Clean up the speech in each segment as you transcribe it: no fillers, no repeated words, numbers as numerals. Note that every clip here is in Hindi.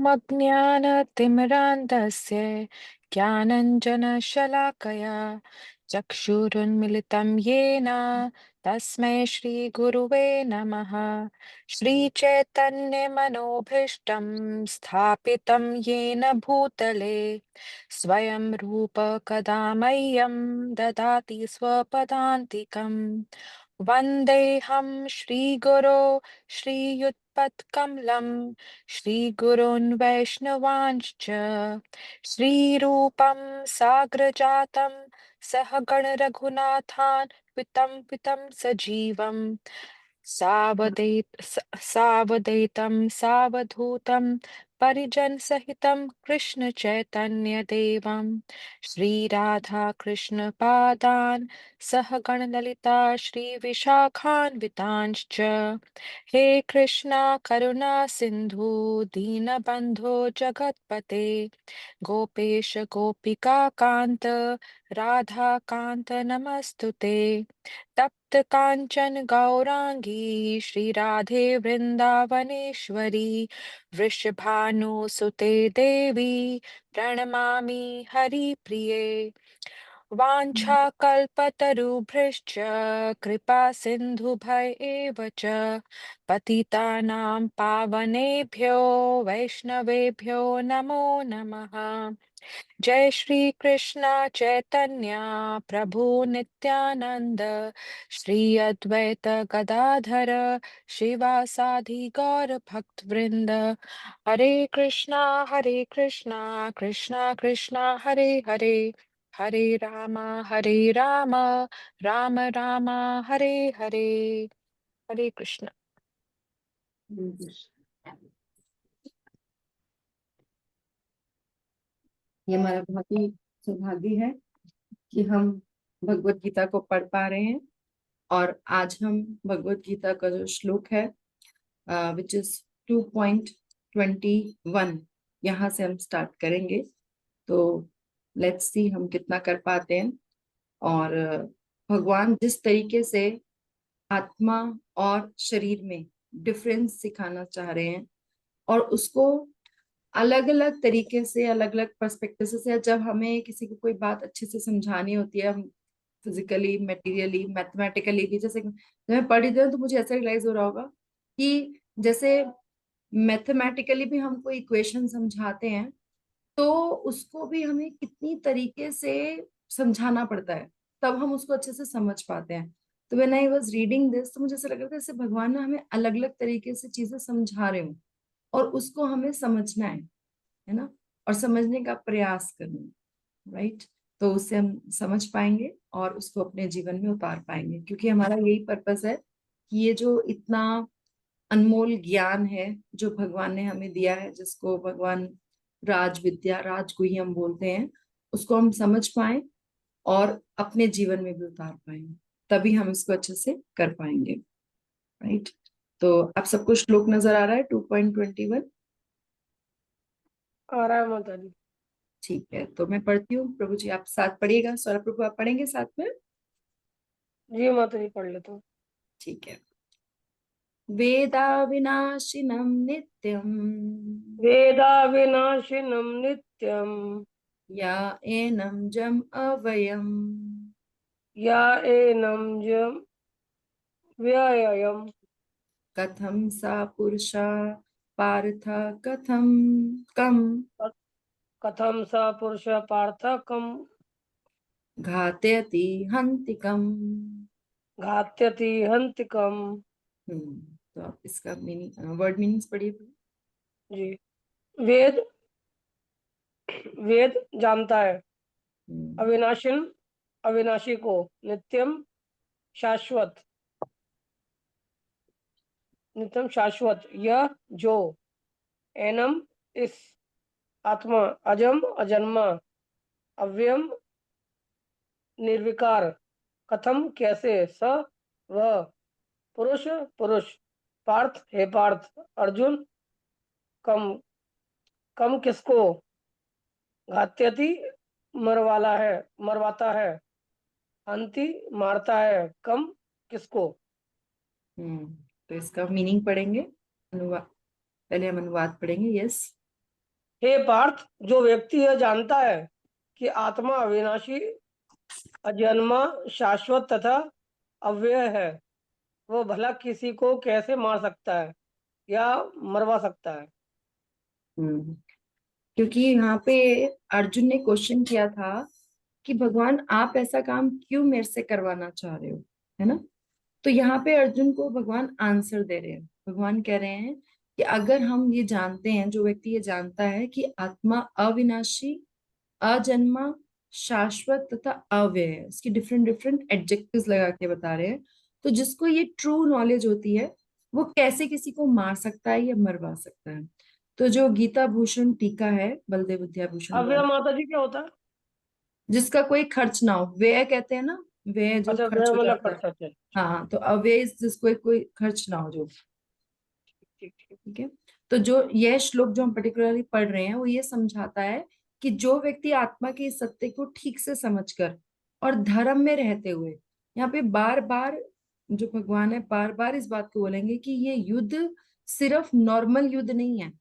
ॐ अज्ञानतिमिरान्धस्य ज्ञानञ्जनशलाकया चक्षुरुन्मिलितं येन तस्मै श्रीगुरुवे नमः। श्रीचैतन्यमनोभीष्टं स्थापितं येन भूतले स्वयं रूप कदा मह्यं ददाति स्वपदान्तिकम्। वन्देऽहं श्रीगुरो श्रीयुत्पत्कमलं श्रीगुरून् वैष्णवांश्च श्रीरूपं साग्रजातं सहगणरघुनाथान् वितं सजीवं सावधैतं सावधूतं परिजनसहितं कृष्णचैतन्यदेवं श्रीराधाकृष्णपादान् सहगणललिता श्रीविशाखान्वितांश्च। हे कृष्णा करुणा सिन्धु दीनबन्धो जगत्पते गोपेश गोपिका कान्त राधाकान्त नमस्तुते। तप्त काञ्चन गौराङ्गी श्रीराधे वृन्दावनेश्वरी वृषभानुसुते देवी प्रणमामि हरिप्रिये। वाञ्छाकल्पतरुभ्यश्च कृपा सिन्धुभय एव च पतितानां पावनेभ्यो वैष्णवेभ्यो नमो नमः। जय श्री कृष्ण चैतन्य प्रभु नित्यानंद श्री अद्वैत गदाधर शिवासादि गौर भक्त वृंद। हरे कृष्णा कृष्णा कृष्णा हरे हरे, हरे राम राम राम हरे हरे। हरे कृष्ण। ये हमारा बहुत ही सौभाग्य है कि हम भगवत गीता को पढ़ पा रहे हैं। और आज हम भगवत गीता का जो श्लोक है विच इज 2.21, यहाँ से हम स्टार्ट करेंगे। तो लेट्स सी हम कितना कर पाते हैं। और भगवान जिस तरीके से आत्मा और शरीर में डिफरेंस सिखाना चाह रहे हैं और उसको अलग अलग तरीके से अलग अलग पर्सपेक्टिव से, जब हमें किसी को कोई बात अच्छे से समझानी होती है, हम फिजिकली मटेरियली मैथमेटिकली भी, जैसे जब मैं पढ़ रही हूँ तो मुझे ऐसा रियलाइज हो रहा होगा कि जैसे मैथमेटिकली भी हम कोई इक्वेशन समझाते हैं तो उसको भी हमें कितनी तरीके से समझाना पड़ता है तब हम उसको अच्छे से समझ पाते हैं। तो when I was reading this तो मुझे ऐसा लग रहा था जैसे भगवान ने हमें अलग अलग तरीके से चीजें समझा रहे हो और उसको हमें समझना है ना, और समझने का प्रयास करना, राइट। तो उससे हम समझ पाएंगे और उसको अपने जीवन में उतार पाएंगे, क्योंकि हमारा यही पर्पस है कि ये जो इतना अनमोल ज्ञान है जो भगवान ने हमें दिया है, जिसको भगवान राज विद्या राजगुह्यम बोलते हैं, उसको हम समझ पाए और अपने जीवन में भी उतार पाएंगे, तभी हम इसको अच्छे से कर पाएंगे, राइट। तो आप सबको श्लोक नजर आ रहा है 2.21? आ रहा है माता जी। ठीक है, तो मैं पढ़ती हूँ। प्रभु जी आप साथ पढ़िएगा। सौरभ प्रभु आप पढ़ेंगे साथ में? जी माता जी पढ़ लेता हूँ। ठीक है। वेदा विनाशिनम नित्यम वेदा विनाशिनम नित्यम या एनम जम अवयम या एनम जम व्ययम कथम सा पुरुषा पार्थ कथम कम कथम स पुरुष पार्थकम घातयति हन्तिकम। घात्यति हंतिकम। तो आप इसका मीनिंग वर्ड मीनिंग्स पढ़िए। जी, वेद वेद जानता है अविनाशिन अविनाशी को, नित्यम शाश्वत नित्यम शाश्वत, यह जो, एनम इस, आत्मा, अजम अजन्मा, अव्ययम निर्विकार, कथम कैसे, स वह, पुरुष पुरुष, पार्थ हे पार्थ, अर्जुन कम कम किसको, घात्यति मरवाता है, अंति मारता है, कम किसको। तो इसका मीनिंग पढ़ेंगे। अनुवाद पहले हम अनुवाद पढ़ेंगे। यस। हे पार्थ, जो व्यक्ति यह जानता है कि आत्मा अविनाशी, अजन्मा, शाश्वत तथा अव्यय है, वह भला किसी को कैसे मार सकता है या मरवा सकता है? हम्म, क्योंकि यहाँ पे अर्जुन ने क्वेश्चन किया था कि भगवान आप ऐसा काम क्यों मेरे से करवाना चाह रहे हो, है ना। तो यहाँ पे अर्जुन को भगवान आंसर दे रहे हैं। भगवान कह रहे हैं कि अगर हम ये जानते हैं, जो व्यक्ति ये जानता है कि आत्मा अविनाशी, अजन्मा, शाश्वत तथा अव्यय है, इसकी डिफरेंट डिफरेंट एडजेक्टिव्स लगा के बता रहे हैं। तो जिसको ये ट्रू नॉलेज होती है, वो कैसे किसी को मार सकता है या मरवा सकता है। तो जो गीता भूषण टीका है बलदेव विद्याभूषण अव्यय द्वारा, माता जी क्या होता है? जिसका कोई खर्च ना हो, व्यय कहते हैं ना, व्यय जो अच्छा, खर्च अव्यय हो मतलब जाता है। खर्च। अच्छा, हाँ, तो अव्यय जिसको कोई खर्च ना हो जो, ठीक ठीक। ठीक है। तो जो यह श्लोक जो हम पर्टिकुलरली पढ़ रहे हैं, वो ये समझाता है कि जो व्यक्ति आत्मा के इस सत्य को ठीक से समझकर और धर्म में रहते हुए, यहाँ पे बार बार जो भगवान है बार बार इस बात को बोलेंगे कि ये युद्ध सिर्फ नॉर्मल युद्ध नहीं है।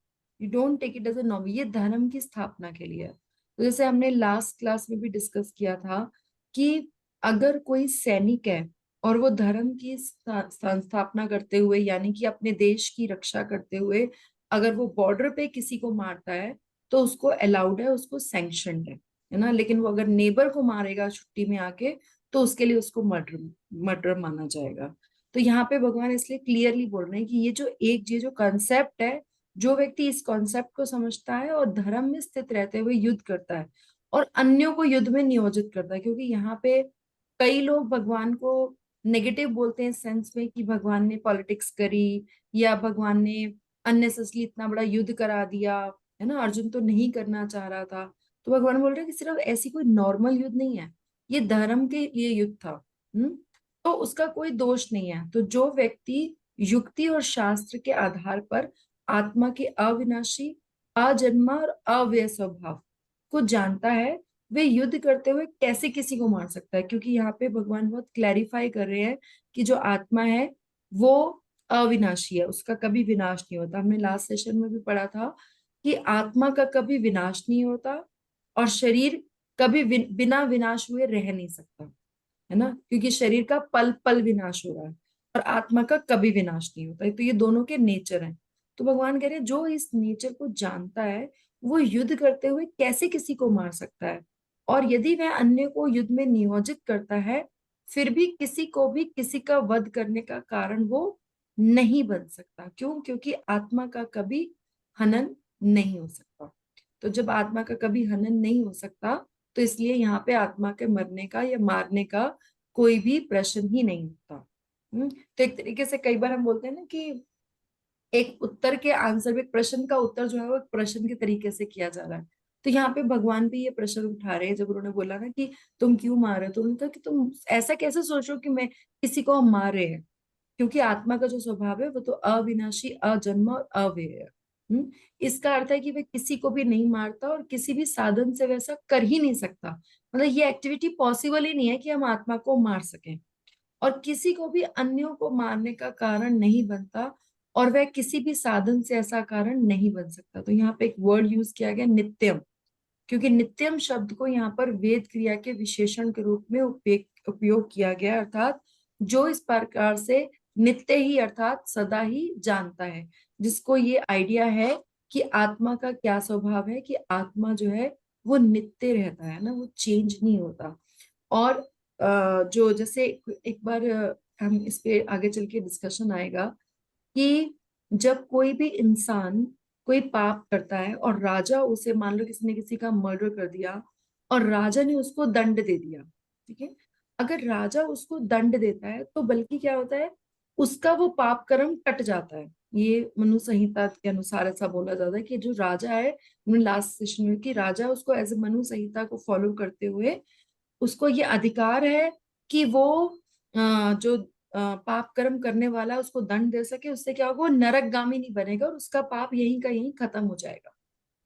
You don't take it as a normal, ये धर्म की स्थापना के लिए है। तो जैसे हमने लास्ट क्लास में भी डिस्कस किया था कि अगर कोई सैनिक है और वो धर्म की स्थापना करते हुए, यानी कि अपने देश की रक्षा करते हुए, अगर वो बॉर्डर पे किसी को मारता है तो उसको अलाउड है, उसको सैंक्शनड है ना। लेकिन वो अगर नेबर को मारेगा छुट्टी में आके, तो उसके लिए उसको मर्डर मर्डर माना जाएगा। तो यहाँ पे भगवान इसलिए क्लियरली बोल रहे हैं कि ये जो कंसेप्ट है, जो व्यक्ति इस कॉन्सेप्ट को समझता है और धर्म में स्थित रहते हुए युद्ध करता है और अन्यों को युद्ध में नियोजित करता है, क्योंकि यहाँ पे कई लोग भगवान को नेगेटिव बोलते हैं सेंस में कि भगवान ने पॉलिटिक्स करी, या भगवान ने अननेसेसरली इतना बड़ा युद्ध करा दिया, है ना, अर्जुन तो नहीं करना चाह रहा था। तो भगवान बोल रहे हैं कि सिर्फ ऐसी कोई नॉर्मल युद्ध नहीं है, ये धर्म के लिए युद्ध था। तो उसका कोई दोष नहीं है। तो जो व्यक्ति युक्ति और शास्त्र के आधार पर आत्मा के अविनाशी, अजन्मा और अव्यय स्वभाव को जानता है, वे युद्ध करते हुए कैसे किसी को मार सकता है। क्योंकि यहाँ पे भगवान बहुत क्लैरिफाई कर रहे हैं कि जो आत्मा है वो अविनाशी है, उसका कभी विनाश नहीं होता। हमने लास्ट सेशन में भी पढ़ा था कि आत्मा का कभी विनाश नहीं होता और शरीर कभी बिना विनाश हुए रह नहीं सकता, है ना, क्योंकि शरीर का पल पल विनाश हो रहा है और आत्मा का कभी विनाश नहीं होता है। तो ये दोनों के नेचर हैं। तो भगवान कह रहे हैं जो इस नेचर को जानता है, वो युद्ध करते हुए कैसे किसी को मार सकता है। और यदि वह अन्य को युद्ध में नियोजित करता है, फिर भी किसी को भी किसी का वध करने का कारण वो नहीं बन सकता। क्यों? क्योंकि आत्मा का कभी हनन नहीं हो सकता। तो जब आत्मा का कभी हनन नहीं हो सकता, तो इसलिए यहाँ पे आत्मा के मरने का या मारने का कोई भी प्रश्न ही नहीं उठता। तो एक तरीके से कई बार हम बोलते हैं ना कि एक उत्तर के आंसर में, एक प्रश्न का उत्तर जो है वो एक प्रश्न के तरीके से किया जा रहा है। तो यहाँ पे भगवान भी ये प्रश्न उठा रहे हैं। जब उन्होंने बोला ना कि तुम क्यों मार रहे हो, तो उन्होंने कहा कि तुम ऐसा कैसे सोचो कि मैं किसी को मार रहे हैं, क्योंकि आत्मा का जो स्वभाव है वो तो अविनाशी, अजन्म और अव्यय है। इसका अर्थ है कि वह किसी को भी नहीं मारता और किसी भी साधन से वैसा कर ही नहीं सकता। मतलब ये एक्टिविटी पॉसिबल ही नहीं है कि हम आत्मा को मार सकें, और किसी को भी अन्यों को मारने का कारण नहीं बनता, और वह किसी भी साधन से ऐसा कारण नहीं बन सकता। तो यहाँ पे एक वर्ड यूज किया गया, नित्यम, क्योंकि नित्यम शब्द को यहाँ पर वेद क्रिया के विशेषण के रूप में उपयोग किया गया, अर्थात जो इस प्रकार से नित्य ही अर्थात सदा ही जानता है, जिसको ये आइडिया है कि आत्मा का क्या स्वभाव है, कि आत्मा जो है वो नित्य रहता है ना, वो चेंज नहीं होता। और जो जैसे एक बार हम इस पे आगे चल के डिस्कशन आएगा कि जब कोई भी इंसान कोई पाप करता है और राजा उसे, मान लो किसी ने किसी का मर्डर कर दिया और राजा ने उसको दंड दे दिया, ठीक है। अगर राजा उसको दंड देता है तो बल्कि क्या होता है, उसका वो पाप कर्म कट जाता है। ये मनु संहिता के अनुसार ऐसा बोला जाता है कि जो राजा है, लास्ट सेशन में, कि राजा उसको एज ए मनु संहिता को फॉलो करते हुए उसको ये अधिकार है कि वो जो पाप कर्म करने वाला है उसको दंड दे सके। उससे क्या होगा, वो नरकगामी नहीं बनेगा और उसका पाप यहीं का यहीं खत्म हो जाएगा।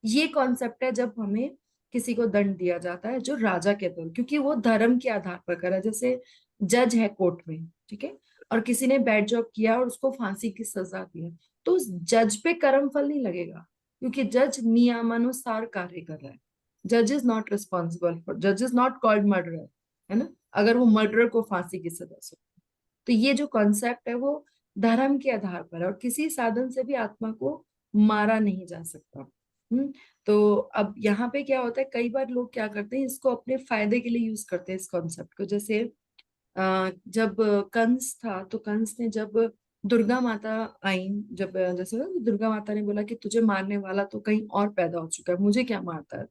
ये कॉन्सेप्ट है जब हमें किसी को दंड दिया जाता है, जो राजा के तौर, क्योंकि वो धर्म के आधार पर करा। जैसे जज है कोर्ट में, ठीक है, और किसी ने बैड जॉब किया और उसको फांसी की सजा दी, तो उस जज पे कर्म फल नहीं लगेगा, क्योंकि जज नियमानुसार कार्य कर रहा है। जज इज नॉट रिस्पॉन्सिबल फॉर, जज इज नॉट कॉल्ड मर्डरर, है ना, अगर वो मर्डरर को फांसी की सजा सुनाए। तो ये जो कॉन्सेप्ट है वो धर्म के आधार पर है, और किसी साधन से भी आत्मा को मारा नहीं जा सकता। तो अब यहाँ पे क्या होता है, कई बार लोग क्या करते हैं, इसको अपने फायदे के लिए यूज करते हैं इस कॉन्सेप्ट को। जैसे जब कंस था, तो कंस ने जब दुर्गा माता आई, जब जैसे ना दुर्गा माता ने बोला कि तुझे मारने वाला तो कहीं और पैदा हो चुका है, मुझे क्या मारता है।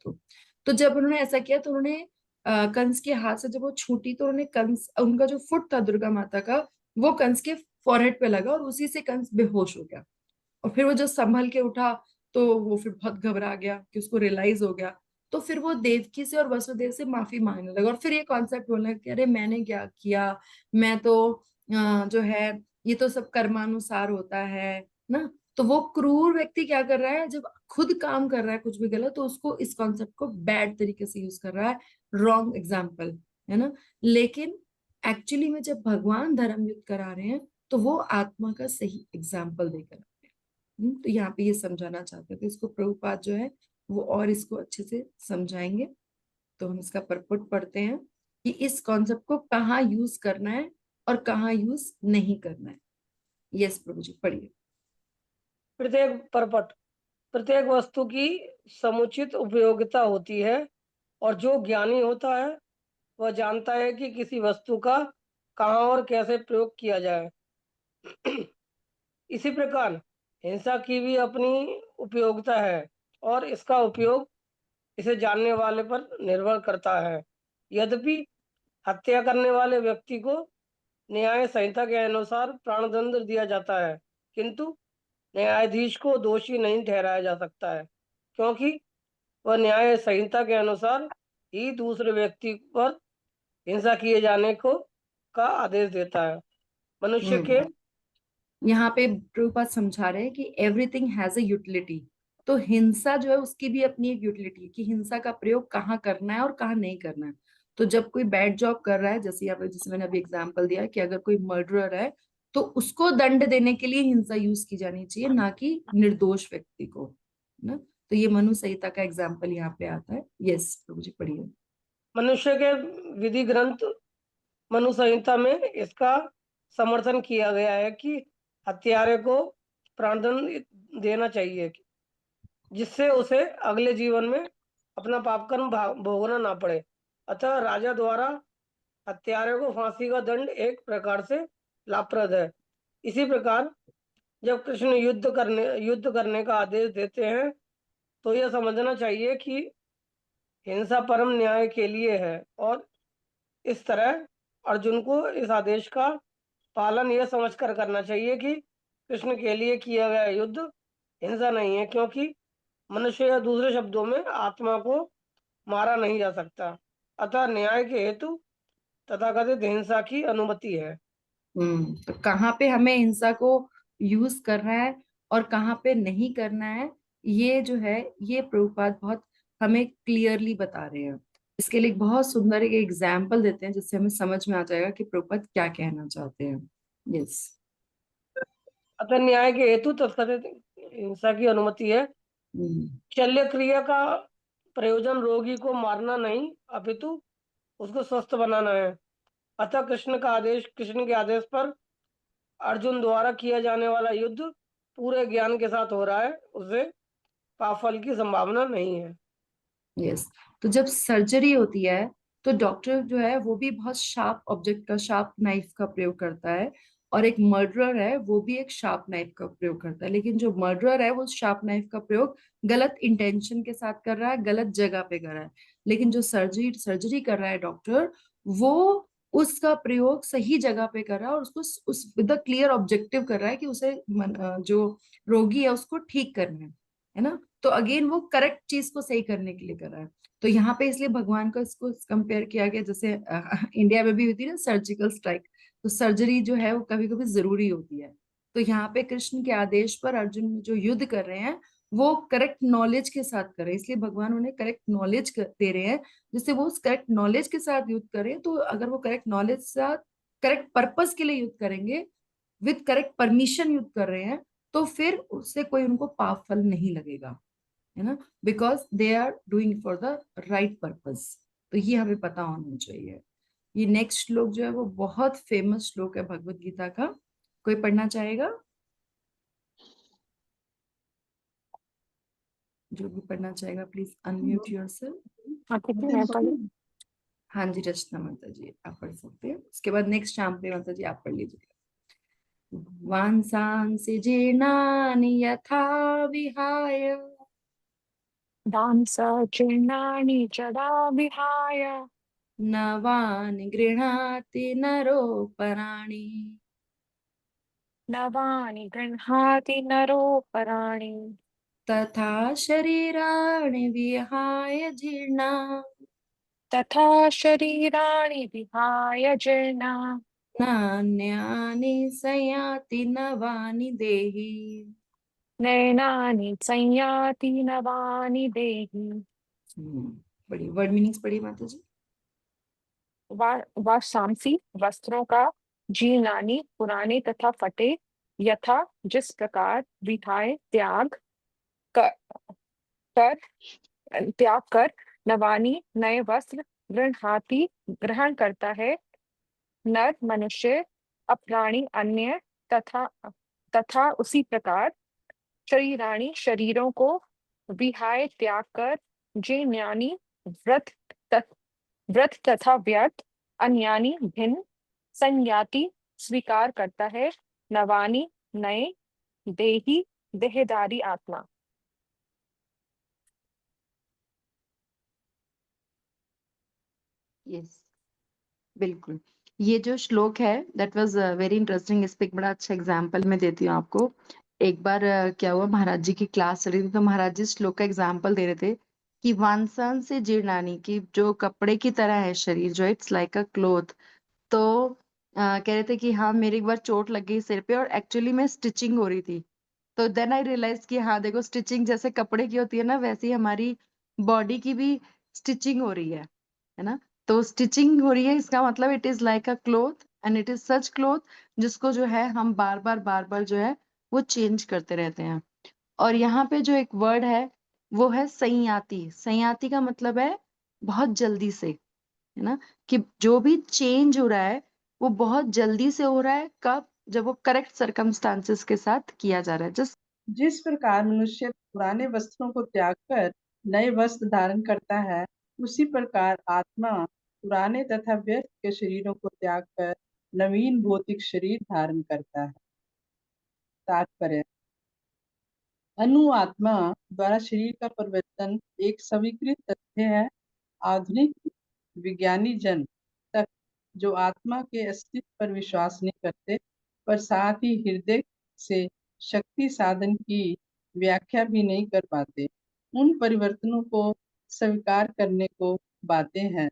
तो जब उन्होंने ऐसा किया तो उन्होंने कंस के हाथ से जब वो छूटी, तो उन्होंने कंस, उनका जो फुट था दुर्गा माता का, वो कंस के फॉरहेड पे लगा, और उसी से कंस बेहोश हो गया। और फिर वो जब संभल के उठा, तो वो फिर बहुत घबरा गया कि उसको रियलाइज हो गया। तो फिर वो देवकी से और वसुदेव से माफी मांगने लगा, और फिर ये कॉन्सेप्ट बोलने लगा कि अरे मैंने क्या किया, मैं तो जो है, ये तो सब कर्मानुसार होता है ना। तो वो क्रूर व्यक्ति क्या कर रहा है, जब खुद काम कर रहा है कुछ भी गलत, तो उसको इस कॉन्सेप्ट को बैड तरीके से यूज कर रहा है, रॉन्ग एग्जाम्पल, है ना। लेकिन एक्चुअली में जब भगवान धर्म युद्ध करा रहे हैं, तो वो आत्मा का सही एग्जाम्पल देकर, तो यहाँ पे ये समझाना चाहते थे। इसको प्रभुपाद जो है वो और इसको अच्छे से समझाएंगे। तो हम इसका परपुट पढ़ते हैं कि इस कॉन्सेप्ट को कहाँ यूज करना है और कहाँ यूज नहीं करना है। यस प्रभु जी, पढ़िए। प्रत्येक परपट, प्रत्येक वस्तु की समुचित उपयोगिता होती है, और जो ज्ञानी होता है वह जानता है कि किसी वस्तु का कहाँ और कैसे प्रयोग किया जाए। इसी प्रकार हिंसा की भी अपनी उपयोगिता है, और इसका उपयोग इसे जानने वाले पर निर्भर करता है। यद्यपि हत्या करने वाले व्यक्ति को न्याय संहिता के अनुसार प्राणदंड दिया जाता है, किंतु न्यायाधीश को दोषी नहीं ठहराया जा सकता है, क्योंकि वह न्याय संहिता के अनुसार ही दूसरे व्यक्ति पर हिंसा किए जाने को का आदेश देता है। मनुष्य के यहाँ पे प्रभुपाद समझा रहे हैं कि एवरीथिंग हैज ए यूटिलिटी। तो हिंसा जो है उसकी भी अपनी एक यूटिलिटी है, कि हिंसा का प्रयोग कहाँ करना है और कहाँ नहीं करना है। तो जब कोई बैड जॉब कर रहा है, जैसे यहाँ पे जिसमें मैंने अभी एग्जांपल दिया कि अगर कोई मर्डरर है, तो उसको दंड देने के लिए हिंसा यूज की जानी चाहिए, ना कि निर्दोष व्यक्ति को, ना। तो ये मनु संहिता का एग्जाम्पल यहाँ पे आता है। यस प्रभु जी, पढ़िए। मनुष्य के विधि ग्रंथ मनु संहिता में इसका समर्थन किया गया है कि हत्यारे को प्राणदंड देना चाहिए, जिससे उसे अगले जीवन में अपना पाप कर्म भोगना ना पड़े। अतः राजा द्वारा हत्यारे को फांसी का दंड एक प्रकार से लाभप्रद है। इसी प्रकार जब कृष्ण युद्ध करने का आदेश देते हैं, तो यह समझना चाहिए कि हिंसा परम न्याय के लिए है, और इस तरह अर्जुन को इस आदेश का पालन यह समझकर करना चाहिए कि कृष्ण के लिए किया गया युद्ध हिंसा नहीं है, क्योंकि मनुष्य या दूसरे शब्दों में आत्मा को मारा नहीं जा सकता। अतः न्याय के हेतु तथाकथित हिंसा की अनुमति है। तो कहाँ पे हमें हिंसा को यूज करना है और कहाँ पे नहीं करना है, ये जो है, ये प्रभुपाद बहुत हमें क्लियरली बता रहे हैं। इसके लिए एक बहुत सुंदर एक एग्जाम्पल देते हैं, जिससे हमें समझ में आ जाएगा कि प्रभुपाद क्या कहना चाहते हैं। यस। अतः न्याय के हेतु तथाकथित हिंसा की अनुमति है। शल्य क्रिया का प्रयोजन रोगी को मारना नहीं, अपितु उसको स्वस्थ बनाना है। अतः कृष्ण के आदेश पर अर्जुन द्वारा किया जाने वाला युद्ध पूरे ज्ञान के साथ हो रहा है, उसे पाप फल की संभावना नहीं है। यस। तो जब सर्जरी होती है, तो डॉक्टर जो है वो भी बहुत शार्प ऑब्जेक्ट का, शार्प नाइफ का प्रयोग करता है, और एक मर्डरर है वो भी एक शार्प नाइफ का प्रयोग करता है। लेकिन जो मर्डरर है वो शार्प नाइफ का प्रयोग गलत इंटेंशन के साथ कर रहा है, गलत जगह पे कर रहा है। लेकिन जो सर्जरी कर रहा है डॉक्टर, वो उसका प्रयोग सही जगह पे कर रहा है, और उसको उस विद द क्लियर ऑब्जेक्टिव कर रहा है कि उसे जो रोगी है उसको ठीक करना है ना। तो अगेन वो करेक्ट चीज को सही करने के लिए कर रहा है। तो यहाँ पे इसलिए भगवान को इसको कंपेयर किया गया, जैसे इंडिया में भी होती है ना सर्जिकल स्ट्राइक, तो सर्जरी जो है वो कभी कभी जरूरी होती है। तो यहाँ पे कृष्ण के आदेश पर अर्जुन जो युद्ध कर रहे हैं, वो करेक्ट नॉलेज के साथ कर रहे हैं, इसलिए भगवान उन्हें करेक्ट नॉलेज दे रहे हैं, जिससे वो उस करेक्ट नॉलेज के साथ युद्ध करें। तो अगर वो करेक्ट नॉलेज के साथ करेक्ट पर्पस के लिए युद्ध करेंगे, विद करेक्ट परमिशन युद्ध कर रहे हैं, तो फिर उससे कोई उनको पाप फल नहीं लगेगा। है ना, because they are doing for the right purpose. तो ये हमें पता होना चाहिए। ये नेक्स्ट श्लोक जो है वो बहुत फेमस श्लोक है भगवत गीता का। कोई पढ़ना चाहेगा? जो भी पढ़ना चाहेगा प्लीज अनम्यूट योरसेल्फ। आकृति मैं पढ़ूं? हाँ जी रचना माता जी आप पढ़ सकते हैं। उसके बाद नेक्स्ट शांति माता जी आप पढ़ लीजिए। वांसांसि जीर्णानि यथा विहाय दांस जीर्णानि जडा विहाय नवानि गृह्णाति नरोपराणि नवानि गृह्णाति नरोपराणि तथा शरीराणि विहाय जीर्णा तथा शरीराणि विहाय जीर्णा नान्यानि संयाति नवानि देहि। नैनानि संयाति नवानि देहि। बड़ी वर्ड मीनिंग्स पढ़ी माता जी। वासांसी वस्त्रों का, जीर्णानि पुराने तथा फटे, यथा जिस प्रकार, विहाय कर कर त्याग कर, नवानी नए वस्त्र, गृह्णाति ग्रहण करता है, नर मनुष्य, अप्राणी अन्य, तथा तथा उसी प्रकार, शरीराणी शरीरों को, विहाय त्याग कर, जीर्णानि व्रत व्रत तथा व्यर्थ, अन्यानि भिन्न, संज्ञाति स्वीकार करता है, नवानि नए, देही देहधारी आत्मा। यस बिल्कुल। ये जो श्लोक है दैट वाज वेरी इंटरेस्टिंग। इस पे एक बड़ा अच्छा एग्जाम्पल मैं देती हूँ आपको। एक बार क्या हुआ, महाराज जी की क्लास चल रही थी तो महाराज जी श्लोक का एग्जाम्पल दे रहे थे कि वांसन से जीर्णानी की जो कपड़े की तरह है शरीर, जो इट्स लाइक अ क्लोथ। तो कह रहे थे कि हाँ मेरी एक बार चोट लग गई सिर पे और एक्चुअली में स्टिचिंग हो रही थी। तो देन आई रियलाइज कि हाँ देखो स्टिचिंग जैसे कपड़े की होती है ना, वैसे ही हमारी बॉडी की भी स्टिचिंग हो रही है ना। तो स्टिचिंग हो रही है इसका मतलब it is like a cloth and it is such cloth जिसको जो है हम बार बार जो है वो चेंज करते रहते हैं। और यहाँ पे जो एक वर्ड है वो है संयाति। संयाति का मतलब है बहुत जल्दी से, है ना, कि जो भी चेंज हो रहा है वो बहुत जल्दी से हो रहा है। कब? जब वो करेक्ट सरकमस्टांसेस के साथ किया जा रहा है। जस्ट जिस प्रकार मनुष्य पुराने वस्त्रों को त्याग कर नए वस्त्र धारण करता है, उसी प्रकार आत्मा पुराने तथा व्यर्थ के शरीरों को त्याग कर नवीन भौतिक शरीर धारण करता है। तात्पर्य: अनु आत्मा द्वारा शरीर का परिवर्तन एक स्वीकृत तथ्य है। आधुनिक विज्ञानी जन तक जो आत्मा के अस्तित्व पर विश्वास नहीं करते, पर साथ ही हृदय से शक्ति साधन की व्याख्या भी नहीं कर पाते, उन परिवर्तनों को स्वीकार करने को बाध्य हैं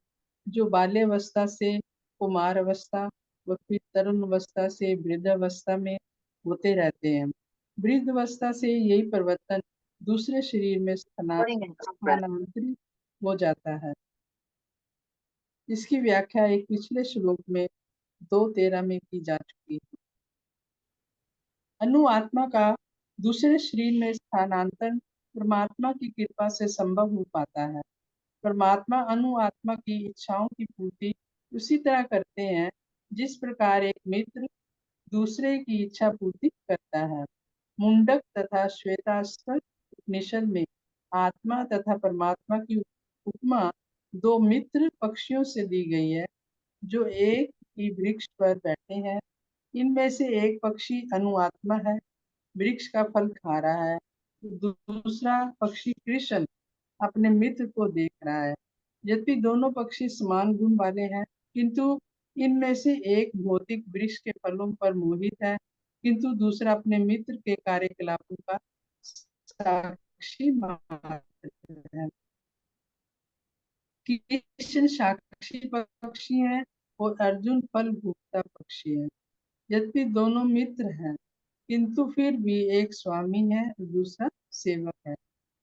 जो बाल्यावस्था से कुमार अवस्था व फिर तरुण अवस्था से वृद्ध अवस्था में होते रहते हैं। वृद्ध अवस्था से यही परिवर्तन दूसरे शरीर में स्थानांतरित हो जाता है। इसकी व्याख्या एक पिछले श्लोक में 2:13 में की जा चुकी है। अनु आत्मा का दूसरे शरीर में स्थानांतरण परमात्मा की कृपा से संभव हो पाता है। परमात्मा अनु आत्मा की इच्छाओं की पूर्ति उसी तरह करते हैं जिस प्रकार एक मित्र दूसरे की इच्छा पूर्ति करता है। मुंडक तथा श्वेतास्त्र उपनिषद में आत्मा तथा परमात्मा की उपमा दो मित्र पक्षियों से दी गई है जो एक ही वृक्ष पर बैठे हैं। इनमें से एक पक्षी अनुआत्मा है, वृक्ष का फल खा रहा है। दूसरा पक्षी कृष्ण अपने मित्र को देख रहा है। यद्यपि दोनों पक्षी समान गुण वाले हैं, किंतु इनमें से एक भौतिक वृक्ष के फलों पर मोहित है, किंतु दूसरा अपने मित्र के कार्यकलापों का साक्षी मात्र है। कृष्ण साक्षी पक्षी है और अर्जुन फल भोक्ता पक्षी है। यद्यपि दोनों मित्र हैं, किंतु फिर भी एक स्वामी है और दूसरा सेवक है।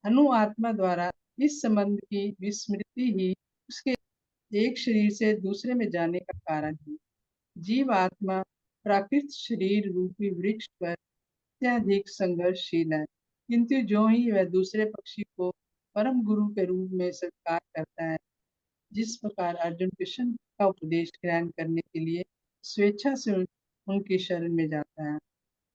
अनु आत्मा द्वारा इस संबंध की विस्मृति ही उसके एक शरीर से दूसरे में जाने का कारण है। जीव आत्मा प्राकृत शरीर रूपी वृक्ष पर अत्यधिक संघर्षशील है। किंतु जो ही वह दूसरे पक्षी को परम गुरु के रूप में स्वीकार करता है, जिस प्रकार अर्जुन कृष्ण का उपदेश ग्रहण करने के लिए स्वेच्छा से उनकी शरण में जाता है,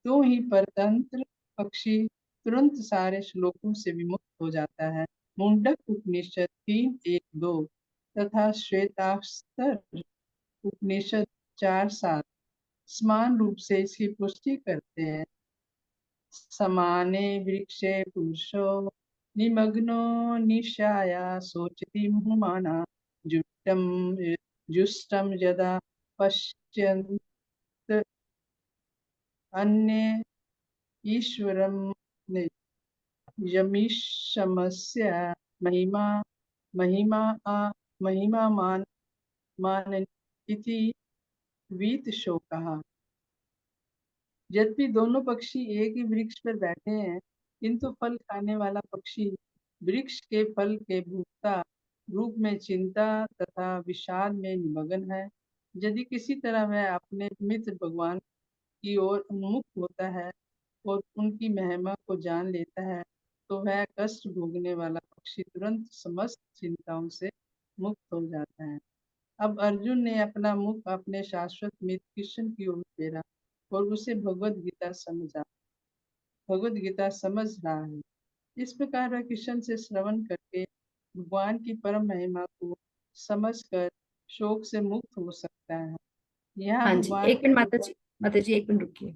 तो ही परतंत्र पक्षी तुरंत सारे श्लोकों से विमुक्त हो जाता है। मुंडक उपनिषद 3:1-2 तथा श्वेताक्षर उपनिषद 4:7 समान रूप से इसकी पुष्टि करते हैं। समाने वृक्षे पुरुषो निमग्नो निशाया सोचति मुहुमाना जुष्टम जुष्टम यदा पश्यन्त अन्ये ईश्वरम यमीशमस्य महिमा महिमा महिमा मान इति वीत शोकः। यद्यपि दोनों पक्षी एक ही वृक्ष पर बैठे हैं, किंतु फल खाने वाला पक्षी वृक्ष के फल के भोक्ता रूप में चिंता तथा विषाद में निमग्न है। यदि किसी तरह वह अपने मित्र भगवान की ओर उन्मुख होता है और उनकी महिमा को जान लेता है, तो वह कष्ट भोगने वाला पक्षी तुरंत समस्त चिंताओं से मुक्त हो जाता है। अब अर्जुन ने अपना मुख अपने शाश्वत मित्र कृष्ण की ओर फेरा और उसे भगवत गीता समझ रहा है। इस प्रकार वह कृष्ण से श्रवण करके भगवान की परम महिमा को समझकर शोक से मुक्त हो सकता है। यहाँ हाँ जी, भगवान एक मिनट माता जी एक मिनट रुकिए।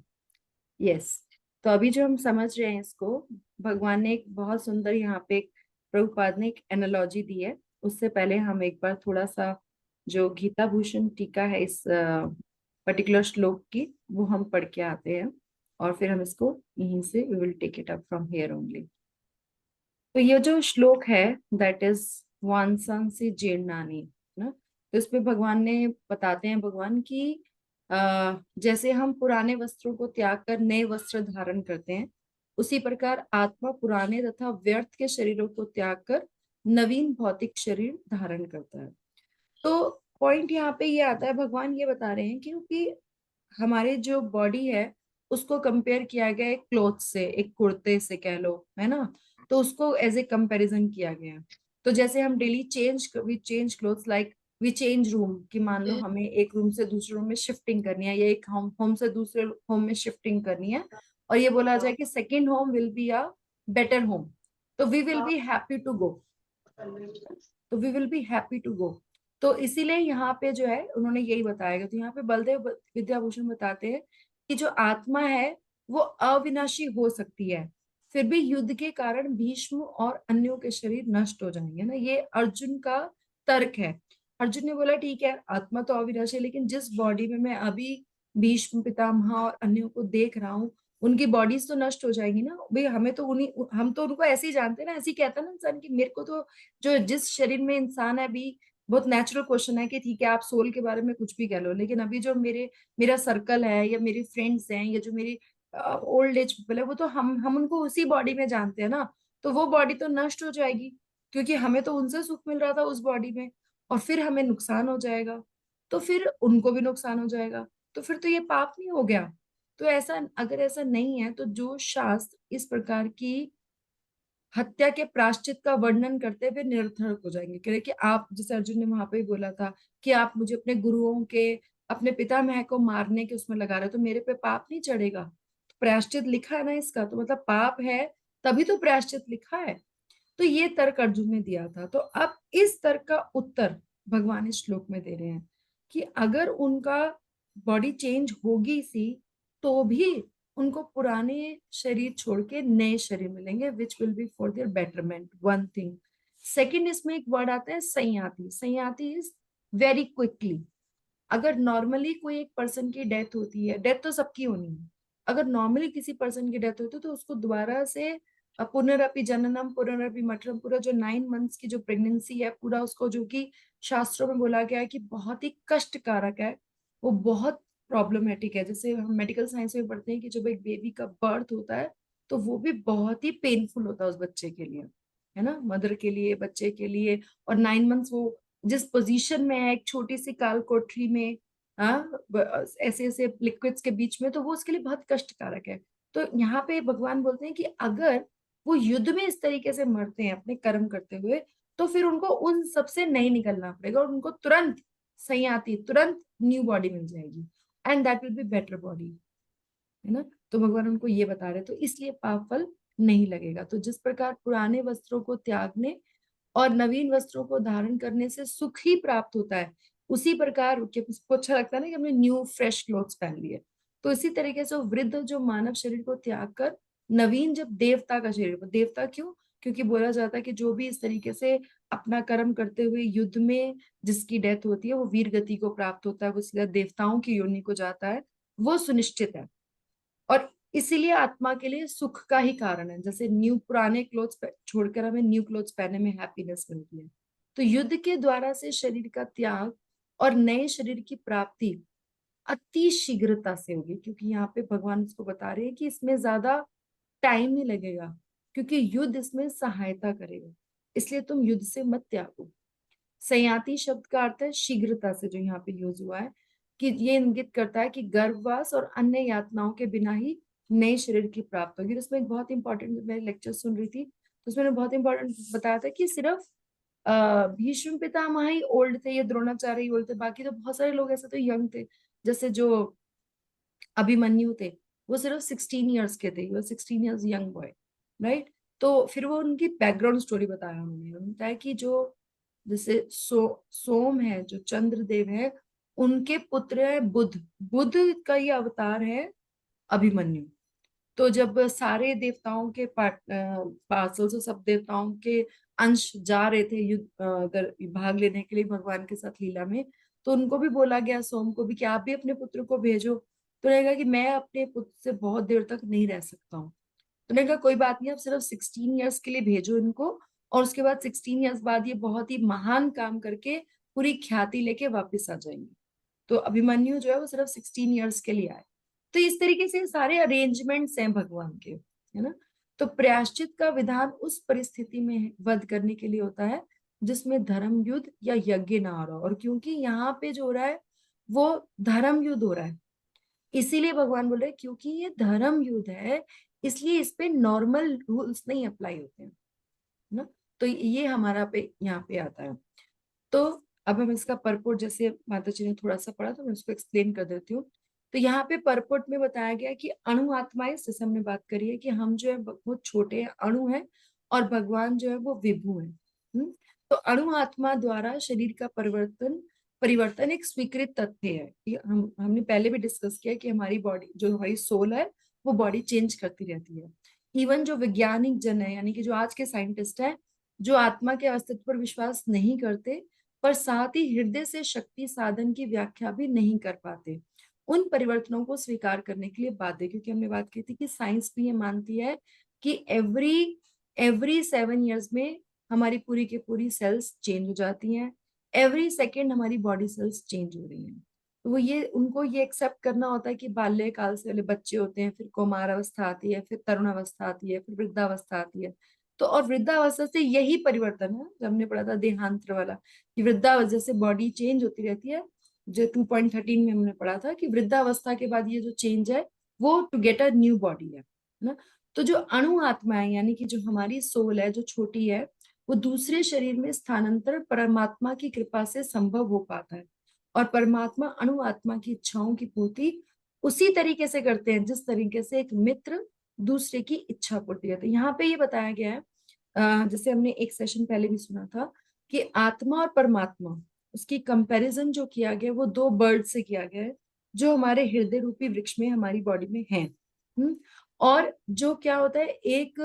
यस, तो अभी जो हम समझ रहे हैं इसको, भगवान ने एक बहुत सुंदर यहाँ पे प्रभुपाद ने एक एनालॉजी दी है। उससे पहले हम एक बार थोड़ा सा जो गीता भूषण टीका है इस पर्टिकुलर श्लोक की, वो हम पढ़ के आते हैं और फिर हम इसको यहीं से we will take it up from here only. तो ये जो श्लोक है दैट इज वांसांसी जीर्णानि ना, तो इसमें भगवान ने बताते हैं भगवान की जैसे हम पुराने वस्त्रों को त्याग कर नए वस्त्र धारण करते हैं, उसी प्रकार आत्मा पुराने तथा व्यर्थ के शरीरों को त्याग कर नवीन भौतिक शरीर धारण करता है। तो पॉइंट यहाँ पे ये आता है, भगवान ये बता रहे हैं कि क्योंकि हमारे जो बॉडी है उसको कंपेयर किया गया एक क्लोथ से, एक कुर्ते से कह लो, है ना, तो उसको एज ए कंपैरिजन किया गया है। तो जैसे हम daily we change clothes like we change room, कि मान लो हमें एक रूम से दूसरे रूम में शिफ्टिंग करनी है या एक होम से दूसरे होम में शिफ्टिंग करनी है, और ये बोला जाए कि second home will be a better home, तो we will be happy to go, तो we will be happy to go. तो इसीलिए यहाँ पे जो है उन्होंने यही बताया। तो यहाँ पे बलदेव विद्याभूषण बताते हैं कि जो आत्मा है वो अविनाशी हो सकती है, फिर भी युद्ध के कारण भीष्म और अन्यों के शरीर नष्ट हो जाएंगे ना, ये अर्जुन का तर्क है। अर्जुन ने बोला ठीक है आत्मा तो अविनाशी है, लेकिन जिस बॉडी में मैं अभी भीष्म पितामह और अन्यों को देख रहा हूँ उनकी बॉडीज तो नष्ट हो जाएगी ना भाई, हमें तो हम तो उनको ऐसे ही जानते हैं ना, ऐसे ही कहता है ना इंसान की मेरे को तो जो जिस शरीर में इंसान है अभी, बहुत नेचुरल क्वेश्चन है कि ठीक है आप सोल के बारे में कुछ भी कह लो, लेकिन अभी जो मेरा सर्कल है या मेरे फ्रेंड्स हैं या जो मेरी ओल्ड एज पीपल है, वो तो हम उनको उसी बॉडी में जानते हैं ना, तो वो बॉडी तो नष्ट हो जाएगी क्योंकि हमें तो उनसे सुख मिल रहा था उस बॉडी में, और फिर हमें नुकसान हो जाएगा, तो फिर उनको भी नुकसान हो जाएगा, तो फिर तो ये पाप नहीं हो गया। तो ऐसा अगर ऐसा नहीं है तो जो शास्त्र इस प्रकार की हत्या के प्राश्चित का वर्णन करते हुए निरर्थक हो जाएंगे, कह रहे कि आप जैसे अर्जुन ने वहां पे ही बोला था कि आप मुझे अपने गुरुओं के अपने पितामह को मारने के उसमें लगा रहे हो, तो मेरे पे पाप नहीं चढ़ेगा, तो प्रायश्चित लिखा है ना इसका, तो मतलब पाप है तभी तो प्रायश्चित लिखा है। तो ये तर्क अर्जुन ने दिया था। तो अब इस तर्क का उत्तर भगवान इस श्लोक में दे रहे हैं कि अगर उनका बॉडी चेंज होगी सी तो भी उनको पुराने शरीर छोड़ के नए शरीर मिलेंगे which will be for their betterment, one thing. Second इसमें एक वर्ड आता है संयाति। संयाति इज वेरी क्विकली। अगर नॉर्मली कोई एक पर्सन की डेथ होती है, डेथ तो सबकी होनी है, अगर नॉर्मली किसी पर्सन की डेथ होती है तो उसको दोबारा से पुनरअपि जननम पुनरअपि मरणम, पूरा जो 9 मंथ्स की जो प्रेगनेंसी है पूरा उसको, जो कि शास्त्रों में बोला गया है कि बहुत ही कष्टकारक है, वो बहुत प्रॉब्लमेटिक है। जैसे हम मेडिकल साइंस में पढ़ते हैं कि जब एक बेबी का बर्थ होता है तो वो भी बहुत ही पेनफुल होता है उस बच्चे के लिए, है ना, मदर के लिए, बच्चे के लिए। और 9 मंथ्स वो जिस पोजीशन में है एक छोटी सी काल कोठरी में, ऐसे ऐसे लिक्विड्स के बीच में, तो वो उसके लिए बहुत कष्टकारक है। तो यहाँ पे भगवान बोलते हैं कि अगर वो युद्ध में इस तरीके से मरते हैं अपने कर्म करते हुए, तो फिर उनको उन सबसे नहीं निकलना पड़ेगा और उनको तुरंत संयाति, तुरंत न्यू बॉडी मिल जाएगी, and that will be better body, है ना। तो भगवान उनको ये बता रहे, तो इसलिए पाप फल नहीं लगेगा। तो जिस प्रकार पुराने वस्त्रों को त्यागने और नवीन वस्त्रों को धारण करने से सुख ही प्राप्त होता है, उसी प्रकार उसको अच्छा लगता है ना कि हमने न्यू फ्रेश क्लोथ्स पहन लिए, तो इसी तरीके से वो वृद्ध जो मानव शरीर को त्याग कर नवीन जब देवता का शरीर, देवता क्यों, क्योंकि बोला जाता है कि जो भी इस तरीके से अपना कर्म करते हुए युद्ध में जिसकी डेथ होती है वो वीर गति को प्राप्त होता है, वो सीधा देवताओं की योनि को जाता है, वो सुनिश्चित है। और इसीलिए आत्मा के लिए सुख का ही कारण है, जैसे न्यू पुराने क्लोथ्स छोड़कर हमें न्यू क्लोथ्स पहनने में हैप्पीनेस मिलती है। तो युद्ध के द्वारा से शरीर का त्याग और नए शरीर की प्राप्ति अति शीघ्रता से होगी, क्योंकि यहाँ पे भगवान इसको बता रहे हैं कि इसमें ज्यादा टाइम नहीं लगेगा, क्योंकि युद्ध इसमें सहायता करेगा, इसलिए तुम युद्ध से मत त्यागो। संयाति शब्द का अर्थ है शीघ्रता से, जो यहाँ पे यूज हुआ है, कि ये इंगित करता है कि गर्भवास और अन्य यातनाओं के बिना ही नए शरीर की प्राप्त होगी। तो उसमें एक बहुत इंपॉर्टेंट, मैं लेक्चर सुन रही थी तो उसमें बहुत इंपॉर्टेंट बताया था कि सिर्फ भीष्म पितामह ही ओल्ड थे या द्रोणाचार्य ही ओल्ड थे, बाकी तो बहुत सारे लोग ऐसे तो यंग थे, जैसे जो अभिमन्यु थे वो सिर्फ 16 ईयर्स के थे, वो 16 ईयर्स यंग बॉय, राइट। तो फिर वो उनकी बैकग्राउंड स्टोरी बताया उन्होंने, बताया कि जो जैसे सोम है, जो चंद्रदेव है, उनके पुत्र है बुध, बुध का ये अवतार है अभिमन्यु। तो जब सारे देवताओं के पार्सल्स और सब देवताओं के अंश जा रहे थे युद्ध अगर भाग लेने के लिए भगवान के साथ लीला में, तो उनको भी बोला गया, सोम को भी, कि आप भी अपने पुत्र को भेजो। तो रहेगा कि मैं अपने पुत्र से बहुत देर तक नहीं रह सकता हूँ। तो मैंने कहा कोई बात नहीं, आप सिर्फ 16 ईयर्स के लिए भेजो इनको, और उसके बाद 16 ईयर्स बाद ये बहुत ही महान काम करके पूरी ख्याति लेके वापस आ जाएंगे। तो अभिमन्यु जो है वो सिर्फ 16 ईयर्स के लिए आए। तो इस तरीके से सारे अरेंजमेंट्स हैं भगवान के, है ना। तो प्रायश्चित का विधान उस परिस्थिति में वध करने के लिए होता है जिसमें धर्म युद्ध या यज्ञ ना हो रहा हो, और क्योंकि यहाँ पे जो हो रहा है वो धर्म युद्ध हो रहा है, इसीलिए भगवान बोल रहे हैं क्योंकि ये धर्म युद्ध है, इसलिए इस पे नॉर्मल रूल्स नहीं अप्लाई होते हैं, ना। तो ये हमारा पे यहाँ पे आता है। तो अब हम इसका परपोर्ट, जैसे माता जी ने थोड़ा सा पढ़ा तो मैं उसको एक्सप्लेन कर देती हूँ। तो यहाँ पे परपोर्ट में बताया गया कि अणु आत्माएं, जैसे हमने बात करी है कि हम जो है बहुत छोटे अणु हैं और भगवान जो है वो विभु है। तो अणु आत्मा द्वारा शरीर का परिवर्तन परिवर्तन एक स्वीकृत तथ्य है। हमने पहले भी डिस्कस किया कि हमारी बॉडी, जो हमारी सोल है, वो बॉडी चेंज करती रहती है। इवन जो वैज्ञानिक जन है, यानी कि जो आज के साइंटिस्ट है, जो आत्मा के अस्तित्व पर विश्वास नहीं करते, पर साथ ही हृदय से शक्ति साधन की व्याख्या भी नहीं कर पाते, उन परिवर्तनों को स्वीकार करने के लिए बाध्य। क्योंकि हमने बात की थी कि साइंस भी ये मानती है कि एवरी एवरी 7 ईयर्स में हमारी पूरी की पूरी सेल्स चेंज हो जाती हैं, एवरी सेकेंड हमारी बॉडी सेल्स चेंज हो रही हैं। तो वो ये उनको ये एक्सेप्ट करना होता है कि बाल्यकाल से पहले बच्चे होते हैं, फिर कौमार अवस्था आती है, फिर तरुण अवस्था आती है, फिर वृद्धावस्था आती है। तो और वृद्धावस्था से यही परिवर्तन है, जब हमने पढ़ा था देहांतर वाला, कि वृद्धावस्था से बॉडी चेंज होती रहती है। जो 2.13 में हमने पढ़ा था कि वृद्धावस्था के बाद ये जो चेंज है वो to get a new body है ना। तो जो अणु आत्मा है, यानी कि जो हमारी सोल है, जो छोटी है, वो दूसरे शरीर में स्थानांतर परमात्मा की कृपा से संभव हो पाता है, और परमात्मा अणु आत्मा की इच्छाओं की पूर्ति उसी तरीके से करते हैं जिस तरीके से एक मित्र दूसरे की इच्छा पूर्ति करते हैं। यहाँ पे ये बताया गया है, जैसे हमने एक सेशन पहले भी सुना था कि आत्मा और परमात्मा, उसकी कंपैरिजन जो किया गया वो दो बर्ड से किया गया है, जो हमारे हृदय रूपी वृक्ष में हमारी बॉडी में है। और जो क्या होता है, एक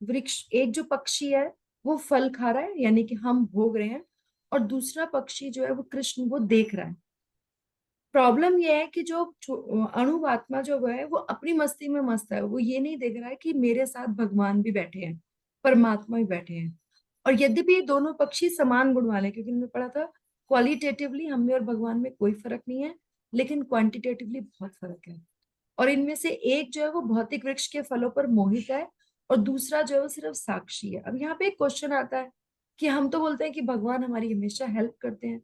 वृक्ष, एक जो पक्षी है वो फल खा रहा है, यानी कि हम भोग रहे हैं, और दूसरा पक्षी जो है वो कृष्ण वो देख रहा है। प्रॉब्लम ये है कि जो अणु आत्मा जो है वो अपनी मस्ती में मस्त है, वो ये नहीं देख रहा है कि मेरे साथ भगवान भी बैठे हैं, परमात्मा भी बैठे हैं। और यद्यपि ये दोनों पक्षी समान गुण वाले हैं, क्योंकि हमने पढ़ा था क्वालिटेटिवली हम में और भगवान में कोई फर्क नहीं है, लेकिन क्वांटिटेटिवली बहुत फर्क है। और इनमें से एक जो है वो भौतिक वृक्ष के फलों पर मोहित है, और दूसरा जो है वो सिर्फ साक्षी है। अब यहाँ पे एक क्वेश्चन आता है कि हम तो बोलते हैं कि भगवान हमारी हमेशा हेल्प करते हैं,